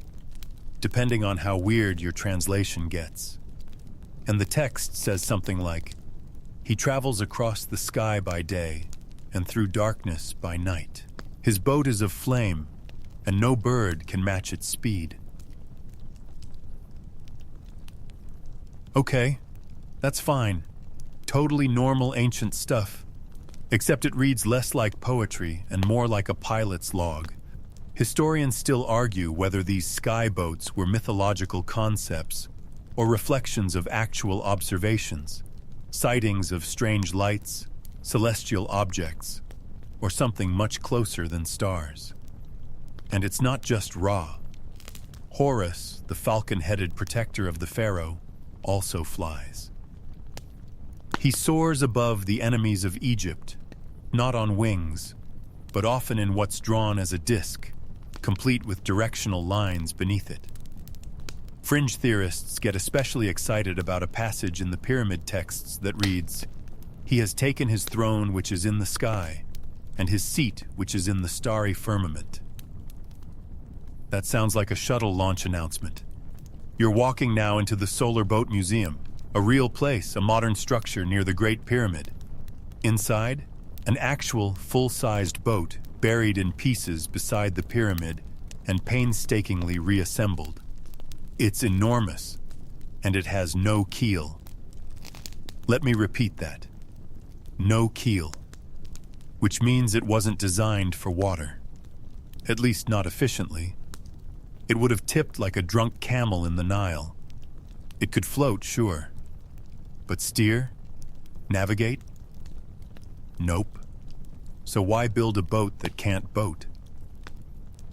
depending on how weird your translation gets. And the text says something like, "He travels across the sky by day and through darkness by night. His boat is of flame, and no bird can match its speed." Okay, that's fine. Totally normal ancient stuff. Except it reads less like poetry and more like a pilot's log. Historians still argue whether these sky boats were mythological concepts or reflections of actual observations, sightings of strange lights, celestial objects, or something much closer than stars. And it's not just Ra. Horus, the falcon-headed protector of the pharaoh, also flies. He soars above the enemies of Egypt, not on wings, but often in what's drawn as a disk, complete with directional lines beneath it. Fringe theorists get especially excited about a passage in the pyramid texts that reads, "He has taken his throne which is in the sky, and his seat which is in the starry firmament." That sounds like a shuttle launch announcement. You're walking now into the Solar Boat Museum, a real place, a modern structure near the Great Pyramid. Inside, an actual full-sized boat buried in pieces beside the pyramid and painstakingly reassembled. It's enormous, and it has no keel. Let me repeat that. No keel. Which means it wasn't designed for water. At least not efficiently. It would have tipped like a drunk camel in the Nile. It could float, sure. But steer? Navigate? Nope. So why build a boat that can't boat?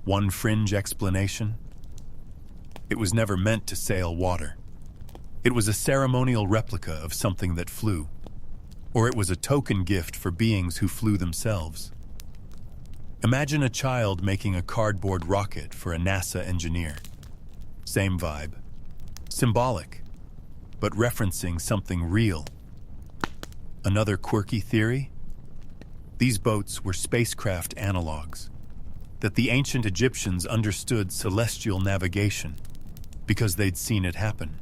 One fringe explanation? It was never meant to sail water. It was a ceremonial replica of something that flew. Or it was a token gift for beings who flew themselves. Imagine a child making a cardboard rocket for a NASA engineer. Same vibe. Symbolic, but referencing something real. Another quirky theory? These boats were spacecraft analogs, that the ancient Egyptians understood celestial navigation because they'd seen it happen.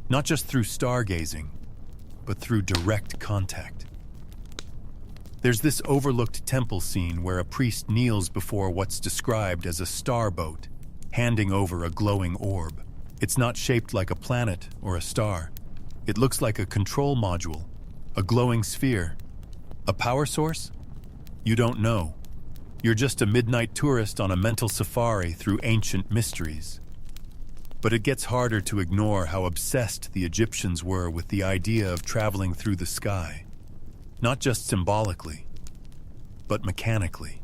Not just through stargazing, but through direct contact. There's this overlooked temple scene where a priest kneels before what's described as a star boat, handing over a glowing orb. It's not shaped like a planet or a star. It looks like a control module, a glowing sphere. A power source? You don't know. You're just a midnight tourist on a mental safari through ancient mysteries. But it gets harder to ignore how obsessed the Egyptians were with the idea of traveling through the sky. Not just symbolically, but mechanically.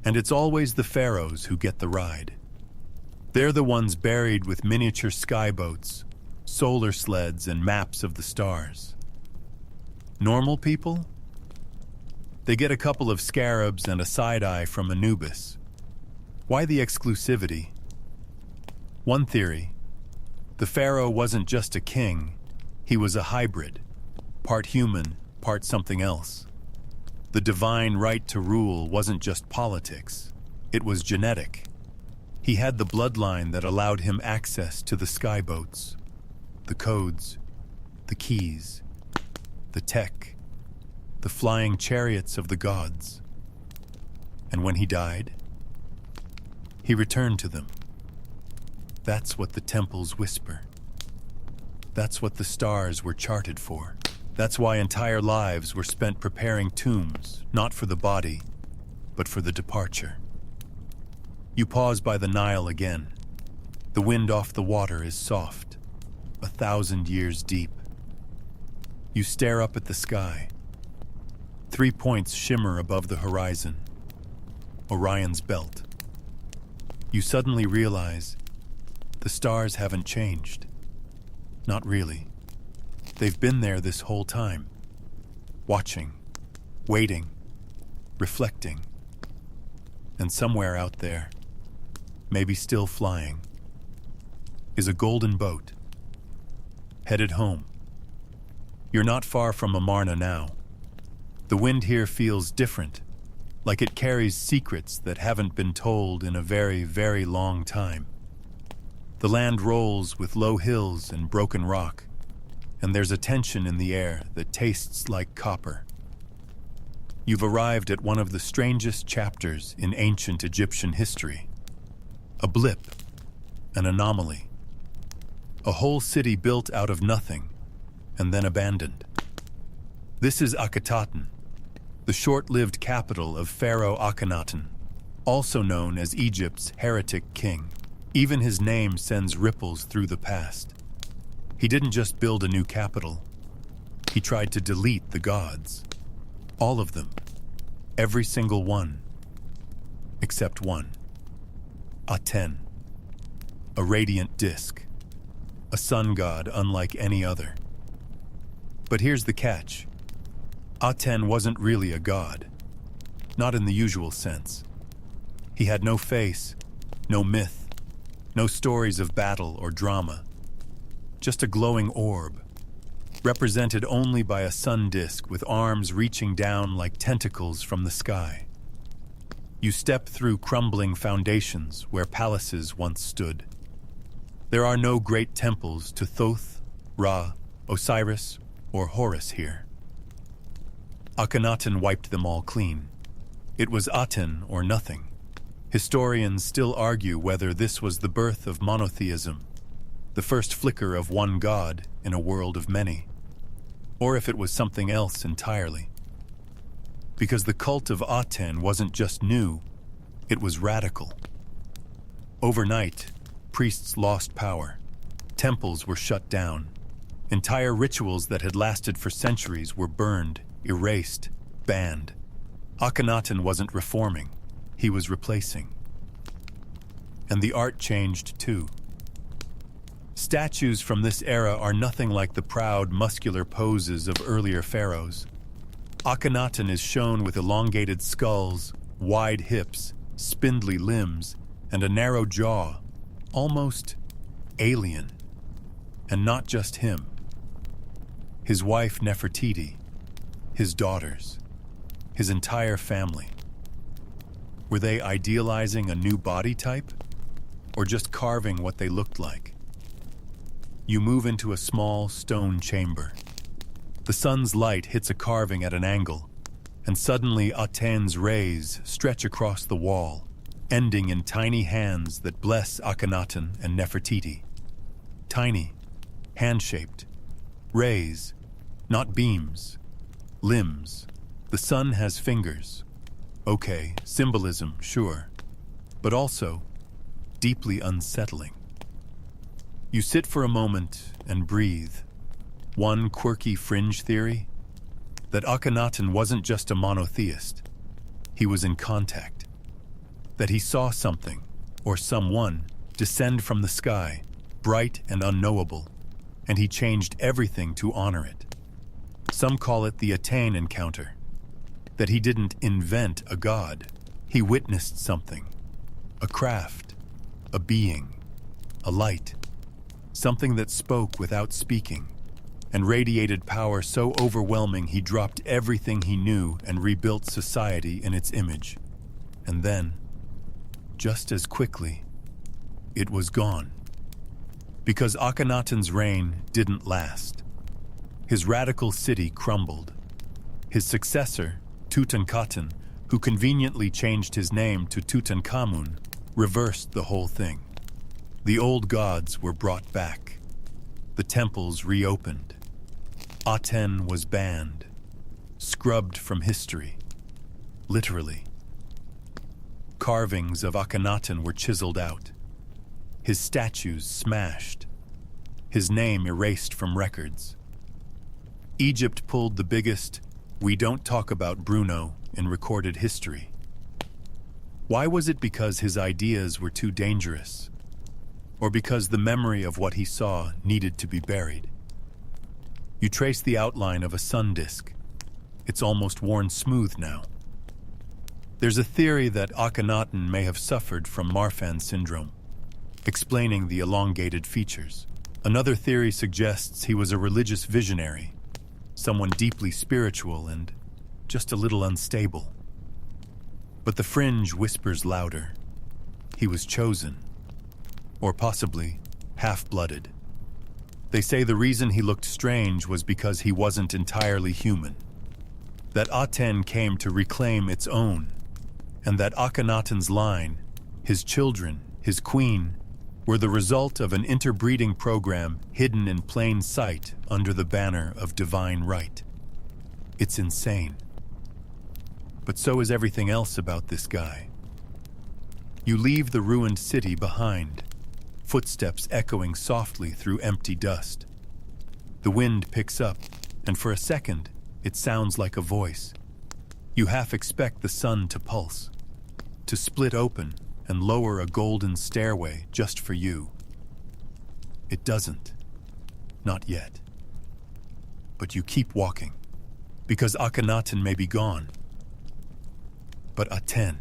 And it's always the pharaohs who get the ride. They're the ones buried with miniature skyboats, solar sleds, and maps of the stars. Normal people? They get a couple of scarabs and a side-eye from Anubis. Why the exclusivity? One theory: the pharaoh wasn't just a king, he was a hybrid, part human, part something else. The divine right to rule wasn't just politics, it was genetic. He had the bloodline that allowed him access to the skyboats, the codes, the keys, the tech, the flying chariots of the gods. And when he died, he returned to them. That's what the temples whisper. That's what the stars were charted for. That's why entire lives were spent preparing tombs, not for the body, but for the departure. You pause by the Nile again. The wind off the water is soft, 1,000 years deep. You stare up at the sky. 3 points shimmer above the horizon. Orion's belt. You suddenly realize the stars haven't changed. Not really. They've been there this whole time. Watching, waiting, reflecting. And somewhere out there, maybe still flying, is a golden boat, headed home. You're not far from Amarna now. The wind here feels different, like it carries secrets that haven't been told in a very, very long time. The land rolls with low hills and broken rock, and there's a tension in the air that tastes like copper. You've arrived at one of the strangest chapters in ancient Egyptian history. A blip, an anomaly. A whole city built out of nothing, and then abandoned. This is Akhetaten, the short-lived capital of Pharaoh Akhenaten, also known as Egypt's heretic king. Even his name sends ripples through the past. He didn't just build a new capital. He tried to delete the gods. All of them. Every single one. Except one. Aten. A radiant disk. A sun god unlike any other. But here's the catch. Aten wasn't really a god. Not in the usual sense. He had no face, no myth, no stories of battle or drama. Just a glowing orb, represented only by a sun disk with arms reaching down like tentacles from the sky. You step through crumbling foundations where palaces once stood. There are no great temples to Thoth, Ra, Osiris, or Horus here. Akhenaten wiped them all clean. It was Aten or nothing. Historians still argue whether this was the birth of monotheism, the first flicker of one god in a world of many, or if it was something else entirely. Because the cult of Aten wasn't just new, it was radical. Overnight, priests lost power. Temples were shut down. Entire rituals that had lasted for centuries were burned, erased, banned. Akhenaten wasn't reforming. He was replacing. And the art changed too. Statues from this era are nothing like the proud, muscular poses of earlier pharaohs. Akhenaten is shown with elongated skulls, wide hips, spindly limbs, and a narrow jaw, almost alien. And not just him. His wife Nefertiti, his daughters, his entire family. Were they idealizing a new body type, or just carving what they looked like? You move into a small stone chamber. The sun's light hits a carving at an angle, and suddenly Aten's rays stretch across the wall, ending in tiny hands that bless Akhenaten and Nefertiti. Tiny, hand-shaped, rays, not beams, limbs. The sun has fingers. Okay, symbolism, sure, but also deeply unsettling. You sit for a moment and breathe. One quirky fringe theory? That Akhenaten wasn't just a monotheist. He was in contact. That he saw something, or someone, descend from the sky, bright and unknowable, and he changed everything to honor it. Some call it the Aten encounter. That he didn't invent a god. He witnessed something. A craft. A being. A light. Something that spoke without speaking, and radiated power so overwhelming he dropped everything he knew and rebuilt society in its image. And then, just as quickly, it was gone. Because Akhenaten's reign didn't last. His radical city crumbled. His successor, Tutankhaten, who conveniently changed his name to Tutankhamun, reversed the whole thing. The old gods were brought back. The temples reopened. Aten was banned, scrubbed from history, literally. Carvings of Akhenaten were chiseled out, his statues smashed, his name erased from records. Egypt pulled the biggest "we don't talk about Bruno" in recorded history. Why was it because his ideas were too dangerous? Or because the memory of what he saw needed to be buried? You trace the outline of a sun disk. It's almost worn smooth now. There's a theory that Akhenaten may have suffered from Marfan syndrome. explaining the elongated features. Another theory suggests he was a religious visionary, someone deeply spiritual and just a little unstable. But the fringe whispers louder. He was chosen, or possibly half-blooded. They say the reason he looked strange was because he wasn't entirely human, that Aten came to reclaim its own, and that Akhenaten's line, his children, his queen, were the result of an interbreeding program hidden in plain sight under the banner of divine right. It's insane. But so is everything else about this guy. You leave the ruined city behind, footsteps echoing softly through empty dust. The wind picks up, and for a second, it sounds like a voice. You half expect the sun to pulse, to split open and lower a golden stairway just for you. It doesn't. Not yet. But you keep walking, because Akhenaten may be gone. But Aten,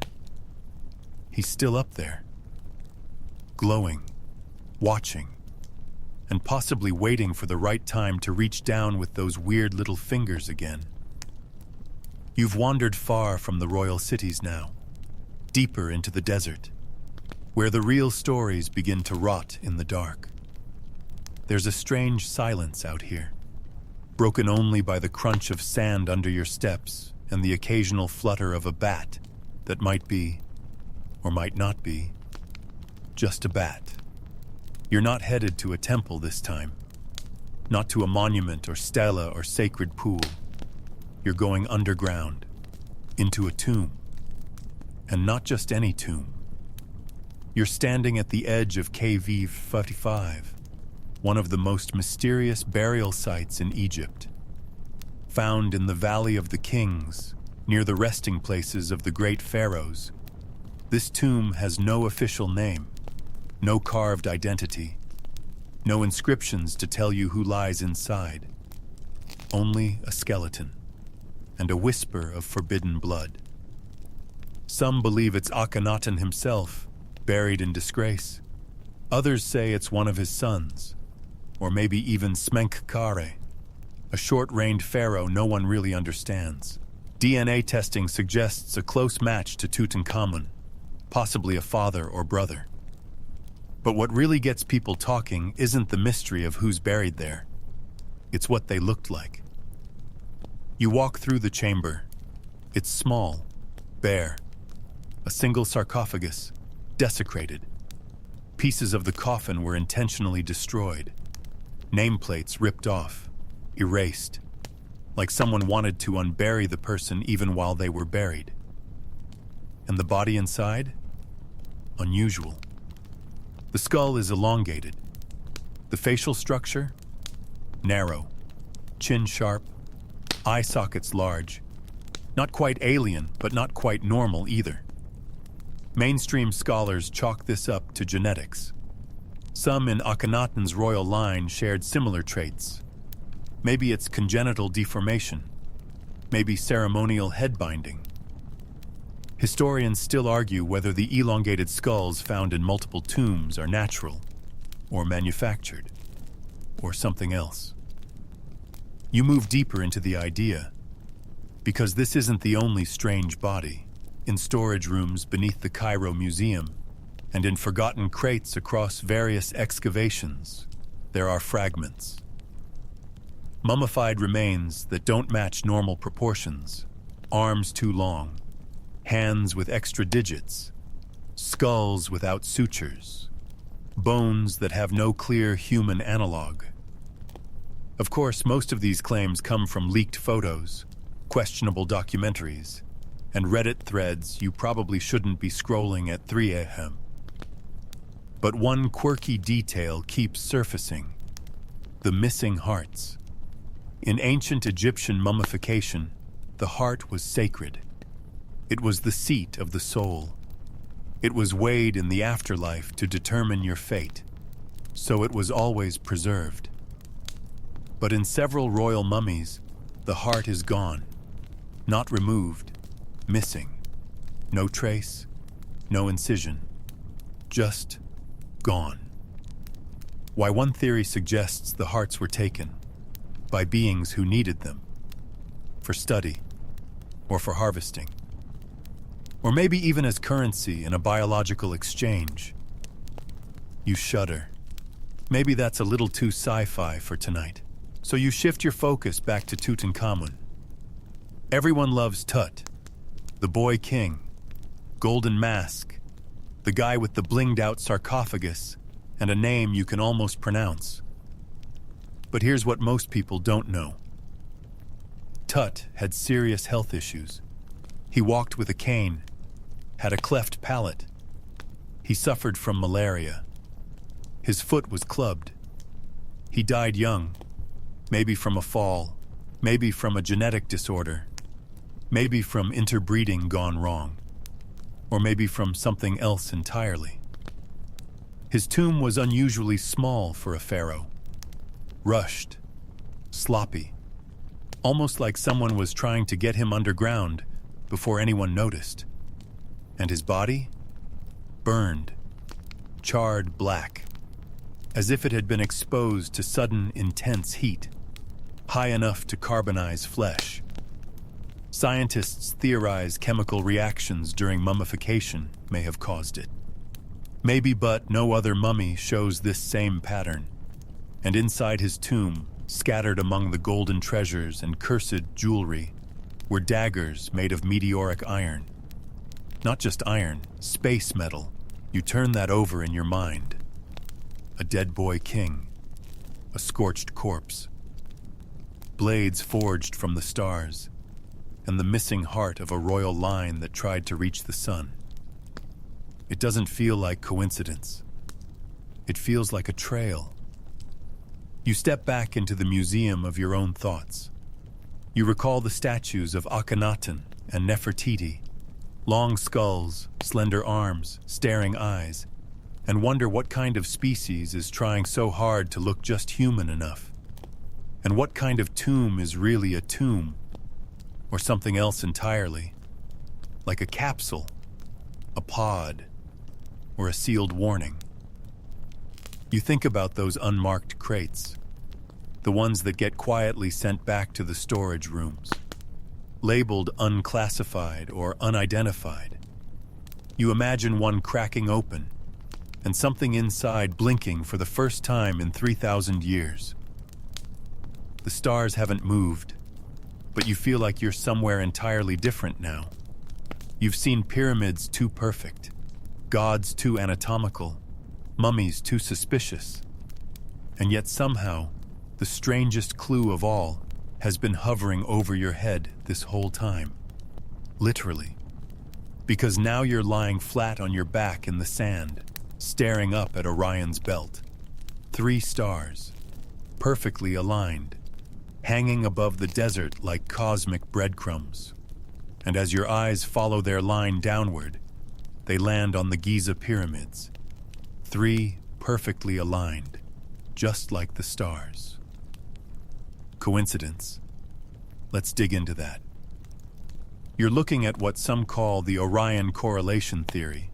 he's still up there, glowing, watching, and possibly waiting for the right time to reach down with those weird little fingers again. You've wandered far from the royal cities now, deeper into the desert, where the real stories begin to rot in the dark. There's a strange silence out here, broken only by the crunch of sand under your steps and the occasional flutter of a bat that might be, or might not be, just a bat. You're not headed to a temple this time, not to a monument or stela or sacred pool. You're going underground, into a tomb, and not just any tomb. You're standing at the edge of KV 45, one of the most mysterious burial sites in Egypt. Found in the Valley of the Kings, near the resting places of the great pharaohs, this tomb has no official name, no carved identity, no inscriptions to tell you who lies inside. Only a skeleton, and a whisper of forbidden blood. Some believe it's Akhenaten himself, buried in disgrace. Others say it's one of his sons, or maybe even Smenkhkare, a short-reigned pharaoh no one really understands. DNA testing suggests a close match to Tutankhamun, possibly a father or brother. But what really gets people talking isn't the mystery of who's buried there. It's what they looked like. You walk through the chamber. It's small, bare, a single sarcophagus, desecrated. Pieces of the coffin were intentionally destroyed. Nameplates ripped off, erased, like someone wanted to unbury the person even while they were buried. And the body inside? Unusual. The skull is elongated. The facial structure? Narrow. Chin sharp. Eye sockets large. Not quite alien, but not quite normal either. Mainstream scholars chalk this up to genetics. Some in Akhenaten's royal line shared similar traits. Maybe it's congenital deformation. Maybe ceremonial head binding. Historians still argue whether the elongated skulls found in multiple tombs are natural, or manufactured, or something else. You move deeper into the idea, because this isn't the only strange body. In storage rooms beneath the Cairo Museum, and in forgotten crates across various excavations, there are fragments. Mummified remains that don't match normal proportions, arms too long, hands with extra digits, skulls without sutures, bones that have no clear human analog. Of course, most of these claims come from leaked photos, questionable documentaries, and Reddit threads you probably shouldn't be scrolling at 3 a.m. But one quirky detail keeps surfacing: the missing hearts. In ancient Egyptian mummification, the heart was sacred. It was the seat of the soul. It was weighed in the afterlife to determine your fate, so it was always preserved. But in several royal mummies, the heart is gone, not removed, missing. No trace, no incision, just gone. Why one theory suggests the hearts were taken by beings who needed them for study or for harvesting, or maybe even as currency in a biological exchange. You shudder. Maybe that's a little too sci-fi for tonight. So you shift your focus back to Tutankhamun. Everyone loves Tut, the boy king, golden mask, the guy with the blinged-out sarcophagus, and a name you can almost pronounce. But here's what most people don't know. Tut had serious health issues. He walked with a cane, had a cleft palate. He suffered from malaria. His foot was clubbed. He died young, maybe from a fall, maybe from a genetic disorder, maybe from interbreeding gone wrong, or maybe from something else entirely. His tomb was unusually small for a pharaoh. Rushed, sloppy, almost like someone was trying to get him underground before anyone noticed. And his body? Burned, charred black, as if it had been exposed to sudden, intense heat, high enough to carbonize flesh. Scientists theorize chemical reactions during mummification may have caused it. Maybe, but no other mummy shows this same pattern. And inside his tomb, scattered among the golden treasures and cursed jewelry, were daggers made of meteoric iron. Not just iron, space metal. You turn that over in your mind. A dead boy king, a scorched corpse, blades forged from the stars, and the missing heart of a royal line that tried to reach the sun. It doesn't feel like coincidence. It feels like a trail. You step back into the museum of your own thoughts. You recall the statues of Akhenaten and Nefertiti, long skulls, slender arms, staring eyes, and wonder what kind of species is trying so hard to look just human enough. And what kind of tomb is really a tomb, or something else entirely, like a capsule, a pod, or a sealed warning. You think about those unmarked crates, the ones that get quietly sent back to the storage rooms, labeled unclassified or unidentified. You imagine one cracking open, and something inside blinking for the first time in 3,000 years. The stars haven't moved, but you feel like you're somewhere entirely different now. You've seen pyramids too perfect, gods too anatomical, mummies too suspicious, and yet somehow, the strangest clue of all has been hovering over your head this whole time. Literally. Because now you're lying flat on your back in the sand, staring up at Orion's belt. 3 stars, perfectly aligned, hanging above the desert like cosmic breadcrumbs. And as your eyes follow their line downward, they land on the Giza pyramids. 3 perfectly aligned, just like the stars. Coincidence? Let's dig into that. You're looking at what some call the Orion correlation theory.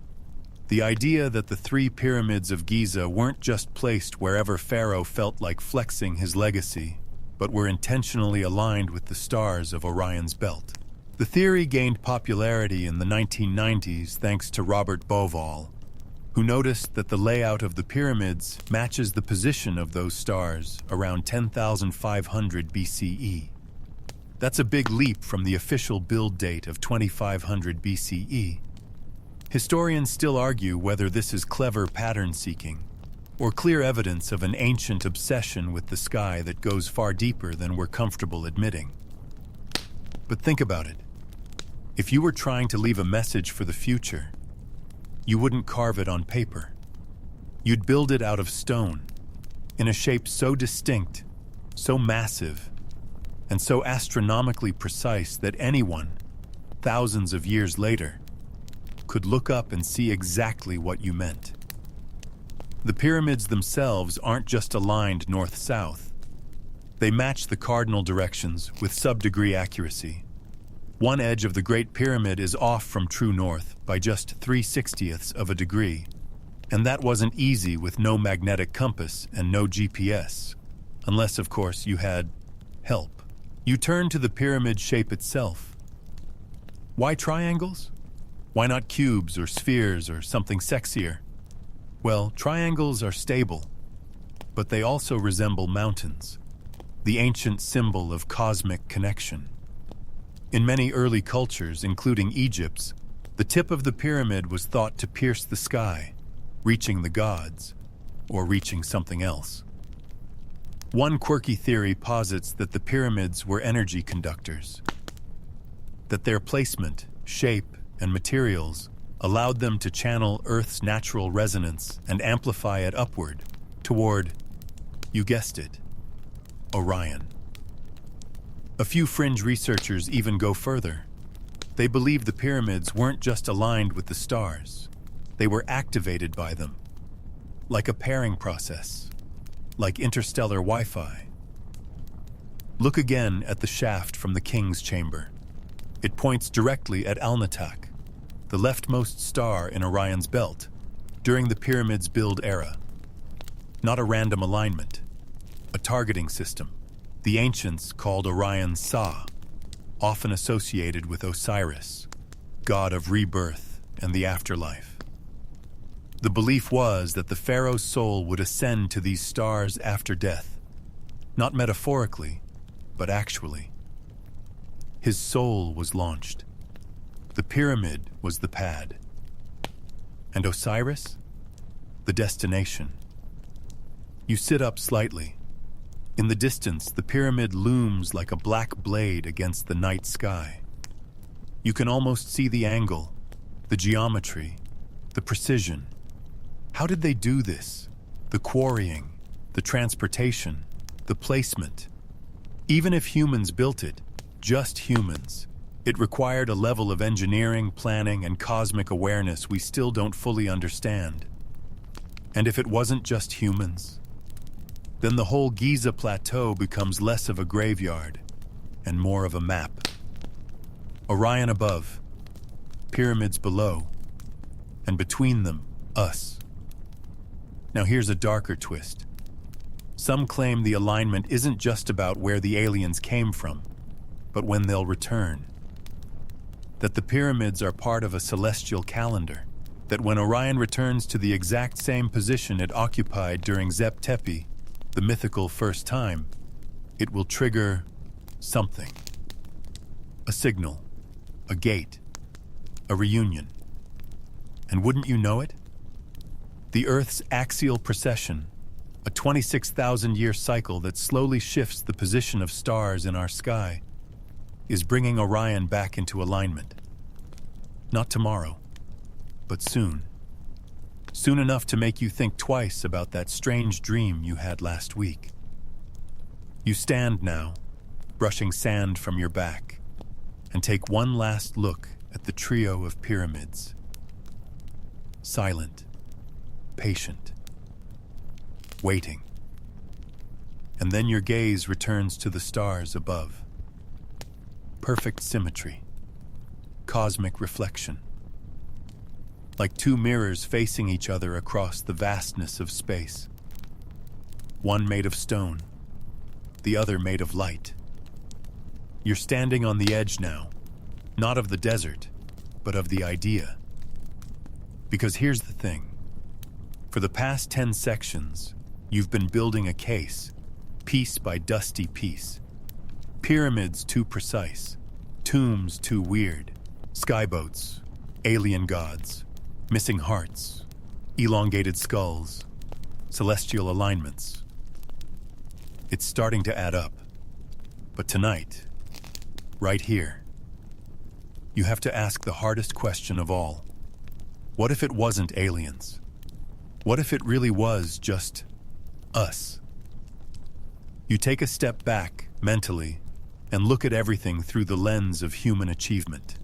The idea that the 3 pyramids of Giza weren't just placed wherever Pharaoh felt like flexing his legacy, but were intentionally aligned with the stars of Orion's belt. The theory gained popularity in the 1990s thanks to Robert Bauval, who noticed that the layout of the pyramids matches the position of those stars around 10,500 BCE. That's a big leap from the official build date of 2500 BCE. Historians still argue whether this is clever pattern seeking, or clear evidence of an ancient obsession with the sky that goes far deeper than we're comfortable admitting. But think about it. If you were trying to leave a message for the future, you wouldn't carve it on paper. You'd build it out of stone, in a shape so distinct, so massive, and so astronomically precise that anyone, thousands of years later, could look up and see exactly what you meant. The pyramids themselves aren't just aligned north-south. They match the cardinal directions with sub-degree accuracy. One edge of the Great Pyramid is off from true north by just 3/60ths of a degree, And that wasn't easy with no magnetic compass and no GPS, unless, of course, you had help. You turn to the pyramid shape itself. Why triangles? Why not cubes or spheres or something sexier? Well, triangles are stable, but they also resemble mountains, the ancient symbol of cosmic connection. In many early cultures, including Egypt's, the tip of the pyramid was thought to pierce the sky, reaching the gods, or reaching something else. One quirky theory posits that the pyramids were energy conductors, that their placement, shape, and materials allowed them to channel Earth's natural resonance and amplify it upward, toward, you guessed it, Orion. A few fringe researchers even go further. They believe the pyramids weren't just aligned with the stars. They were activated by them, like a pairing process, like interstellar Wi-Fi. Look again at the shaft from the king's chamber. It points directly at Alnitak, the leftmost star in Orion's belt, during the pyramid's build era. Not a random alignment, a targeting system. The ancients called Orion Sa, often associated with Osiris, god of rebirth and the afterlife. The belief was that the pharaoh's soul would ascend to these stars after death, not metaphorically, but actually. His soul was launched. The pyramid was the pad. And Osiris? The destination. You sit up slightly. In the distance, the pyramid looms like a black blade against the night sky. You can almost see the angle, the geometry, the precision. How did they do this? The quarrying, the transportation, the placement. Even if humans built it, just humans, it required a level of engineering, planning, and cosmic awareness we still don't fully understand. And if it wasn't just humans, then the whole Giza plateau becomes less of a graveyard and more of a map. Orion above, pyramids below, and between them, us. Now here's a darker twist. Some claim the alignment isn't just about where the aliens came from, but when they'll return. That the pyramids are part of a celestial calendar, that when Orion returns to the exact same position it occupied during Zep Tepi, the mythical first time, it will trigger something. A signal, a gate, a reunion. And wouldn't you know it? The Earth's axial precession, a 26,000-year cycle that slowly shifts the position of stars in our sky, is bringing Orion back into alignment. Not tomorrow, but soon. Soon enough to make you think twice about that strange dream you had last week. You stand now, brushing sand from your back, and take one last look at the trio of pyramids. Silent, patient, waiting. And then your gaze returns to the stars above. Perfect symmetry, cosmic reflection. Like two mirrors facing each other across the vastness of space. One made of stone, the other made of light. You're standing on the edge now, not of the desert, but of the idea. Because here's the thing. For the past 10 sections, you've been building a case, piece by dusty piece. Pyramids too precise, tombs too weird, skyboats, alien gods, missing hearts, elongated skulls, celestial alignments. It's starting to add up. But tonight, right here, you have to ask the hardest question of all. What if it wasn't aliens? What if it really was just us? You take a step back, mentally, and look at everything through the lens of human achievement.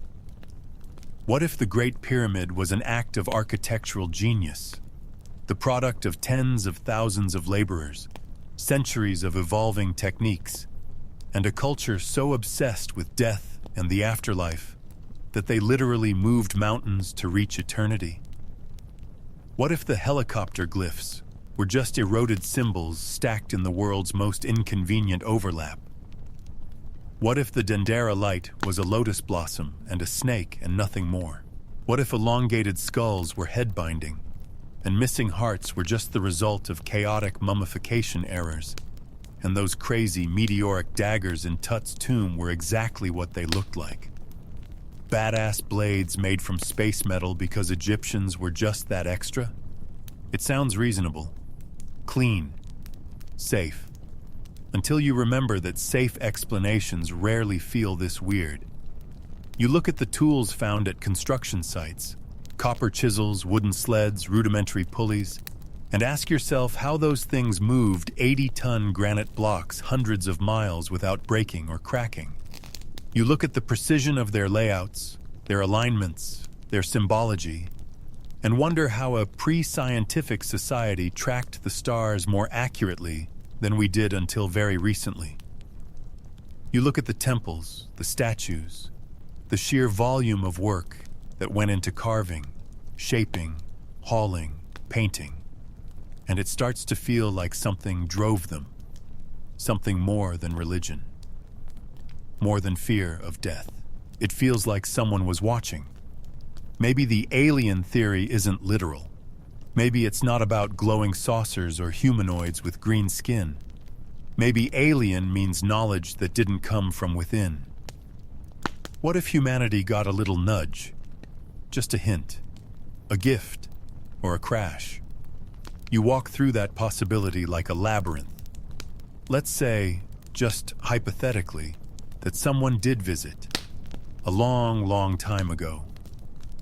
What if the Great Pyramid was an act of architectural genius, the product of tens of thousands of laborers, centuries of evolving techniques, and a culture so obsessed with death and the afterlife that they literally moved mountains to reach eternity? What if the helicopter glyphs were just eroded symbols stacked in the world's most inconvenient overlap? What if the Dendera light was a lotus blossom and a snake and nothing more? What if elongated skulls were head binding, and missing hearts were just the result of chaotic mummification errors, and those crazy meteoric daggers in Tut's tomb were exactly what they looked like? Badass blades made from space metal because Egyptians were just that extra? It sounds reasonable, clean, safe. Until you remember that safe explanations rarely feel this weird. You look at the tools found at construction sites, copper chisels, wooden sleds, rudimentary pulleys, and ask yourself how those things moved 80-ton granite blocks hundreds of miles without breaking or cracking. You look at the precision of their layouts, their alignments, their symbology, and wonder how a pre-scientific society tracked the stars more accurately than we did until very recently. You look at the temples, the statues, the sheer volume of work that went into carving, shaping, hauling, painting, and it starts to feel like something drove them, something more than religion, more than fear of death. It feels like someone was watching. Maybe the alien theory isn't literal. Maybe it's not about glowing saucers or humanoids with green skin. Maybe alien means knowledge that didn't come from within. What if humanity got a little nudge? Just a hint, a gift, or a crash? You walk through that possibility like a labyrinth. Let's say, just hypothetically, that someone did visit, a long, long time ago.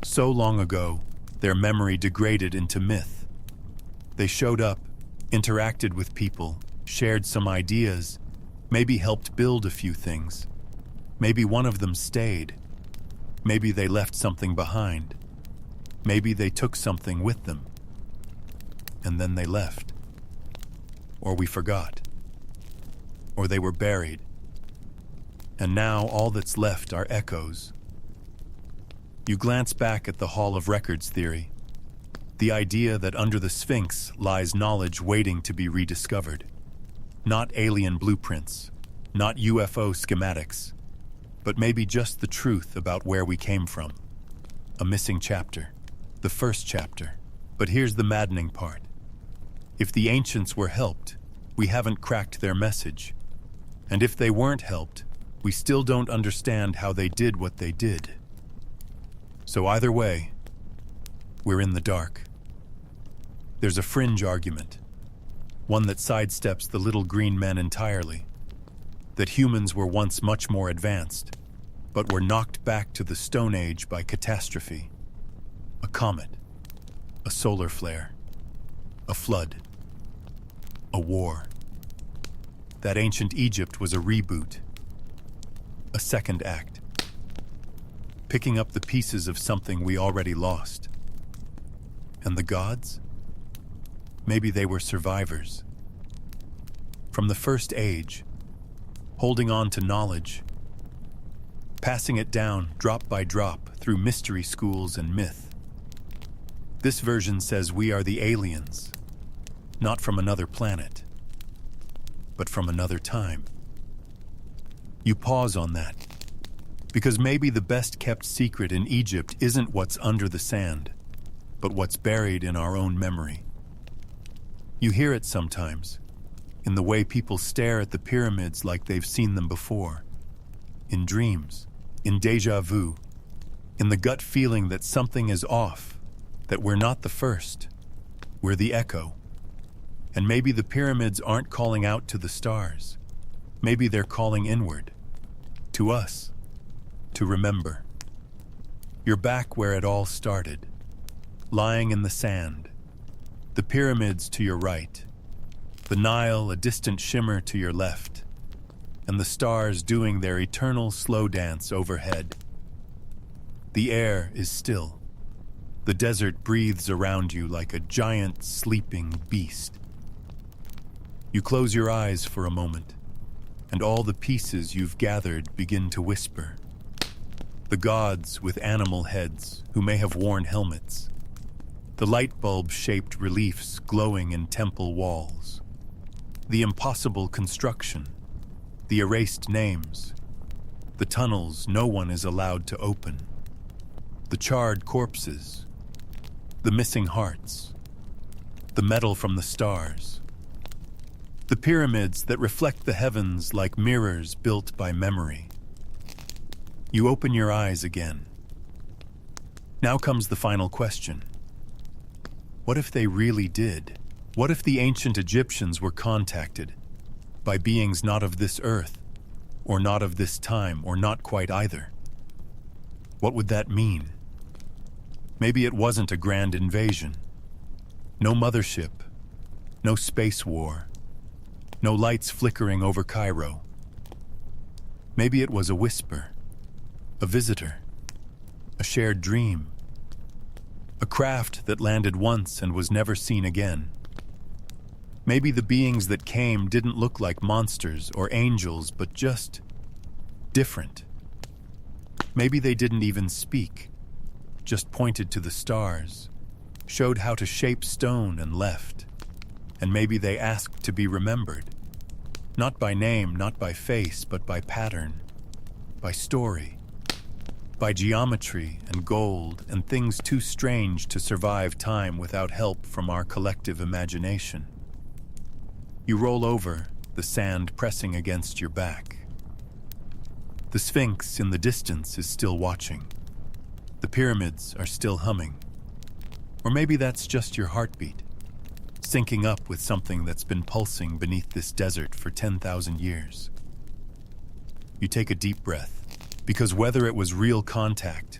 So long ago, their memory degraded into myth. They showed up, interacted with people, shared some ideas, maybe helped build a few things. Maybe one of them stayed. Maybe they left something behind. Maybe they took something with them. And then they left. Or we forgot. Or they were buried. And now all that's left are echoes. You glance back at the Hall of Records theory, the idea that under the Sphinx lies knowledge waiting to be rediscovered. Not alien blueprints, not UFO schematics, but maybe just the truth about where we came from. A missing chapter, the first chapter. But here's the maddening part. If the ancients were helped, we haven't cracked their message. And if they weren't helped, we still don't understand how they did what they did. So either way, we're in the dark. There's a fringe argument, one that sidesteps the little green men entirely, that humans were once much more advanced, but were knocked back to the Stone Age by catastrophe. A comet, a solar flare, a flood, a war. That ancient Egypt was a reboot, a second act, picking up the pieces of something we already lost. And the gods? Maybe they were survivors. From the first age, holding on to knowledge, passing it down drop by drop through mystery schools and myth. This version says we are the aliens, not from another planet, but from another time. You pause on that, because maybe the best kept secret in Egypt isn't what's under the sand, but what's buried in our own memory. You hear it sometimes, in the way people stare at the pyramids like they've seen them before, in dreams, in déjà vu, in the gut feeling that something is off, that we're not the first, we're the echo. And maybe the pyramids aren't calling out to the stars. Maybe they're calling inward, to us, to remember. You're back where it all started, lying in the sand, the pyramids to your right, the Nile a distant shimmer to your left, and the stars doing their eternal slow dance overhead. The air is still. The desert breathes around you like a giant sleeping beast. You close your eyes for a moment, and all the pieces you've gathered begin to whisper. The gods with animal heads who may have worn helmets. the light bulb-shaped reliefs glowing in temple walls, the impossible construction, the erased names, the tunnels no one is allowed to open, the charred corpses, the missing hearts, the metal from the stars, the pyramids that reflect the heavens like mirrors built by memory. You open your eyes again. Now comes the final question. What if they really did? What if the ancient Egyptians were contacted by beings not of this earth, or not of this time, or not quite either? What would that mean? Maybe it wasn't a grand invasion. No mothership, no space war, no lights flickering over Cairo. Maybe it was a whisper, a visitor, a shared dream, a craft that landed once and was never seen again. Maybe the beings that came didn't look like monsters or angels, but just different. Maybe they didn't even speak, just pointed to the stars, showed how to shape stone and left. And maybe they asked to be remembered, not by name, not by face, but by pattern, by story, by geometry and gold and things too strange to survive time without help from our collective imagination. You roll over, the sand pressing against your back. The Sphinx in the distance is still watching. The pyramids are still humming. Or maybe that's just your heartbeat, syncing up with something that's been pulsing beneath this desert for 10,000 years. You take a deep breath, because whether it was real contact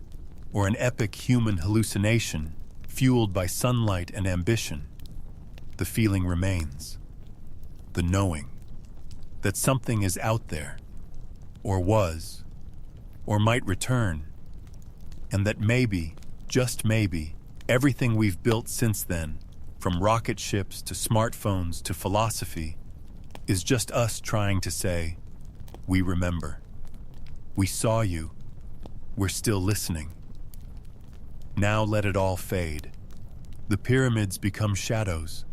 or an epic human hallucination fueled by sunlight and ambition, the feeling remains. The knowing that something is out there, or was, or might return, and that maybe, just maybe, everything we've built since then, from rocket ships to smartphones to philosophy, is just us trying to say, we remember. We saw you. We're still listening. Now let it all fade. The pyramids become shadows.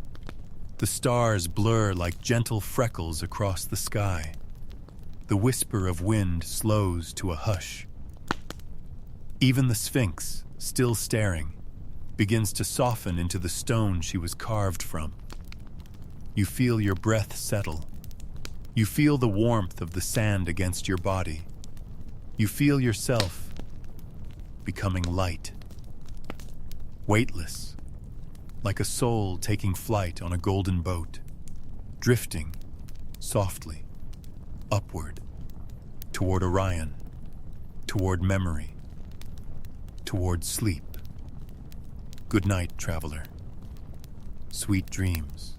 The stars blur like gentle freckles across the sky. The whisper of wind slows to a hush. Even the Sphinx, still staring, begins to soften into the stone she was carved from. You feel your breath settle. You feel the warmth of the sand against your body. You feel yourself becoming light, weightless, like a soul taking flight on a golden boat, drifting softly upward, toward Orion, toward memory, toward sleep. Good night, traveler. Sweet dreams.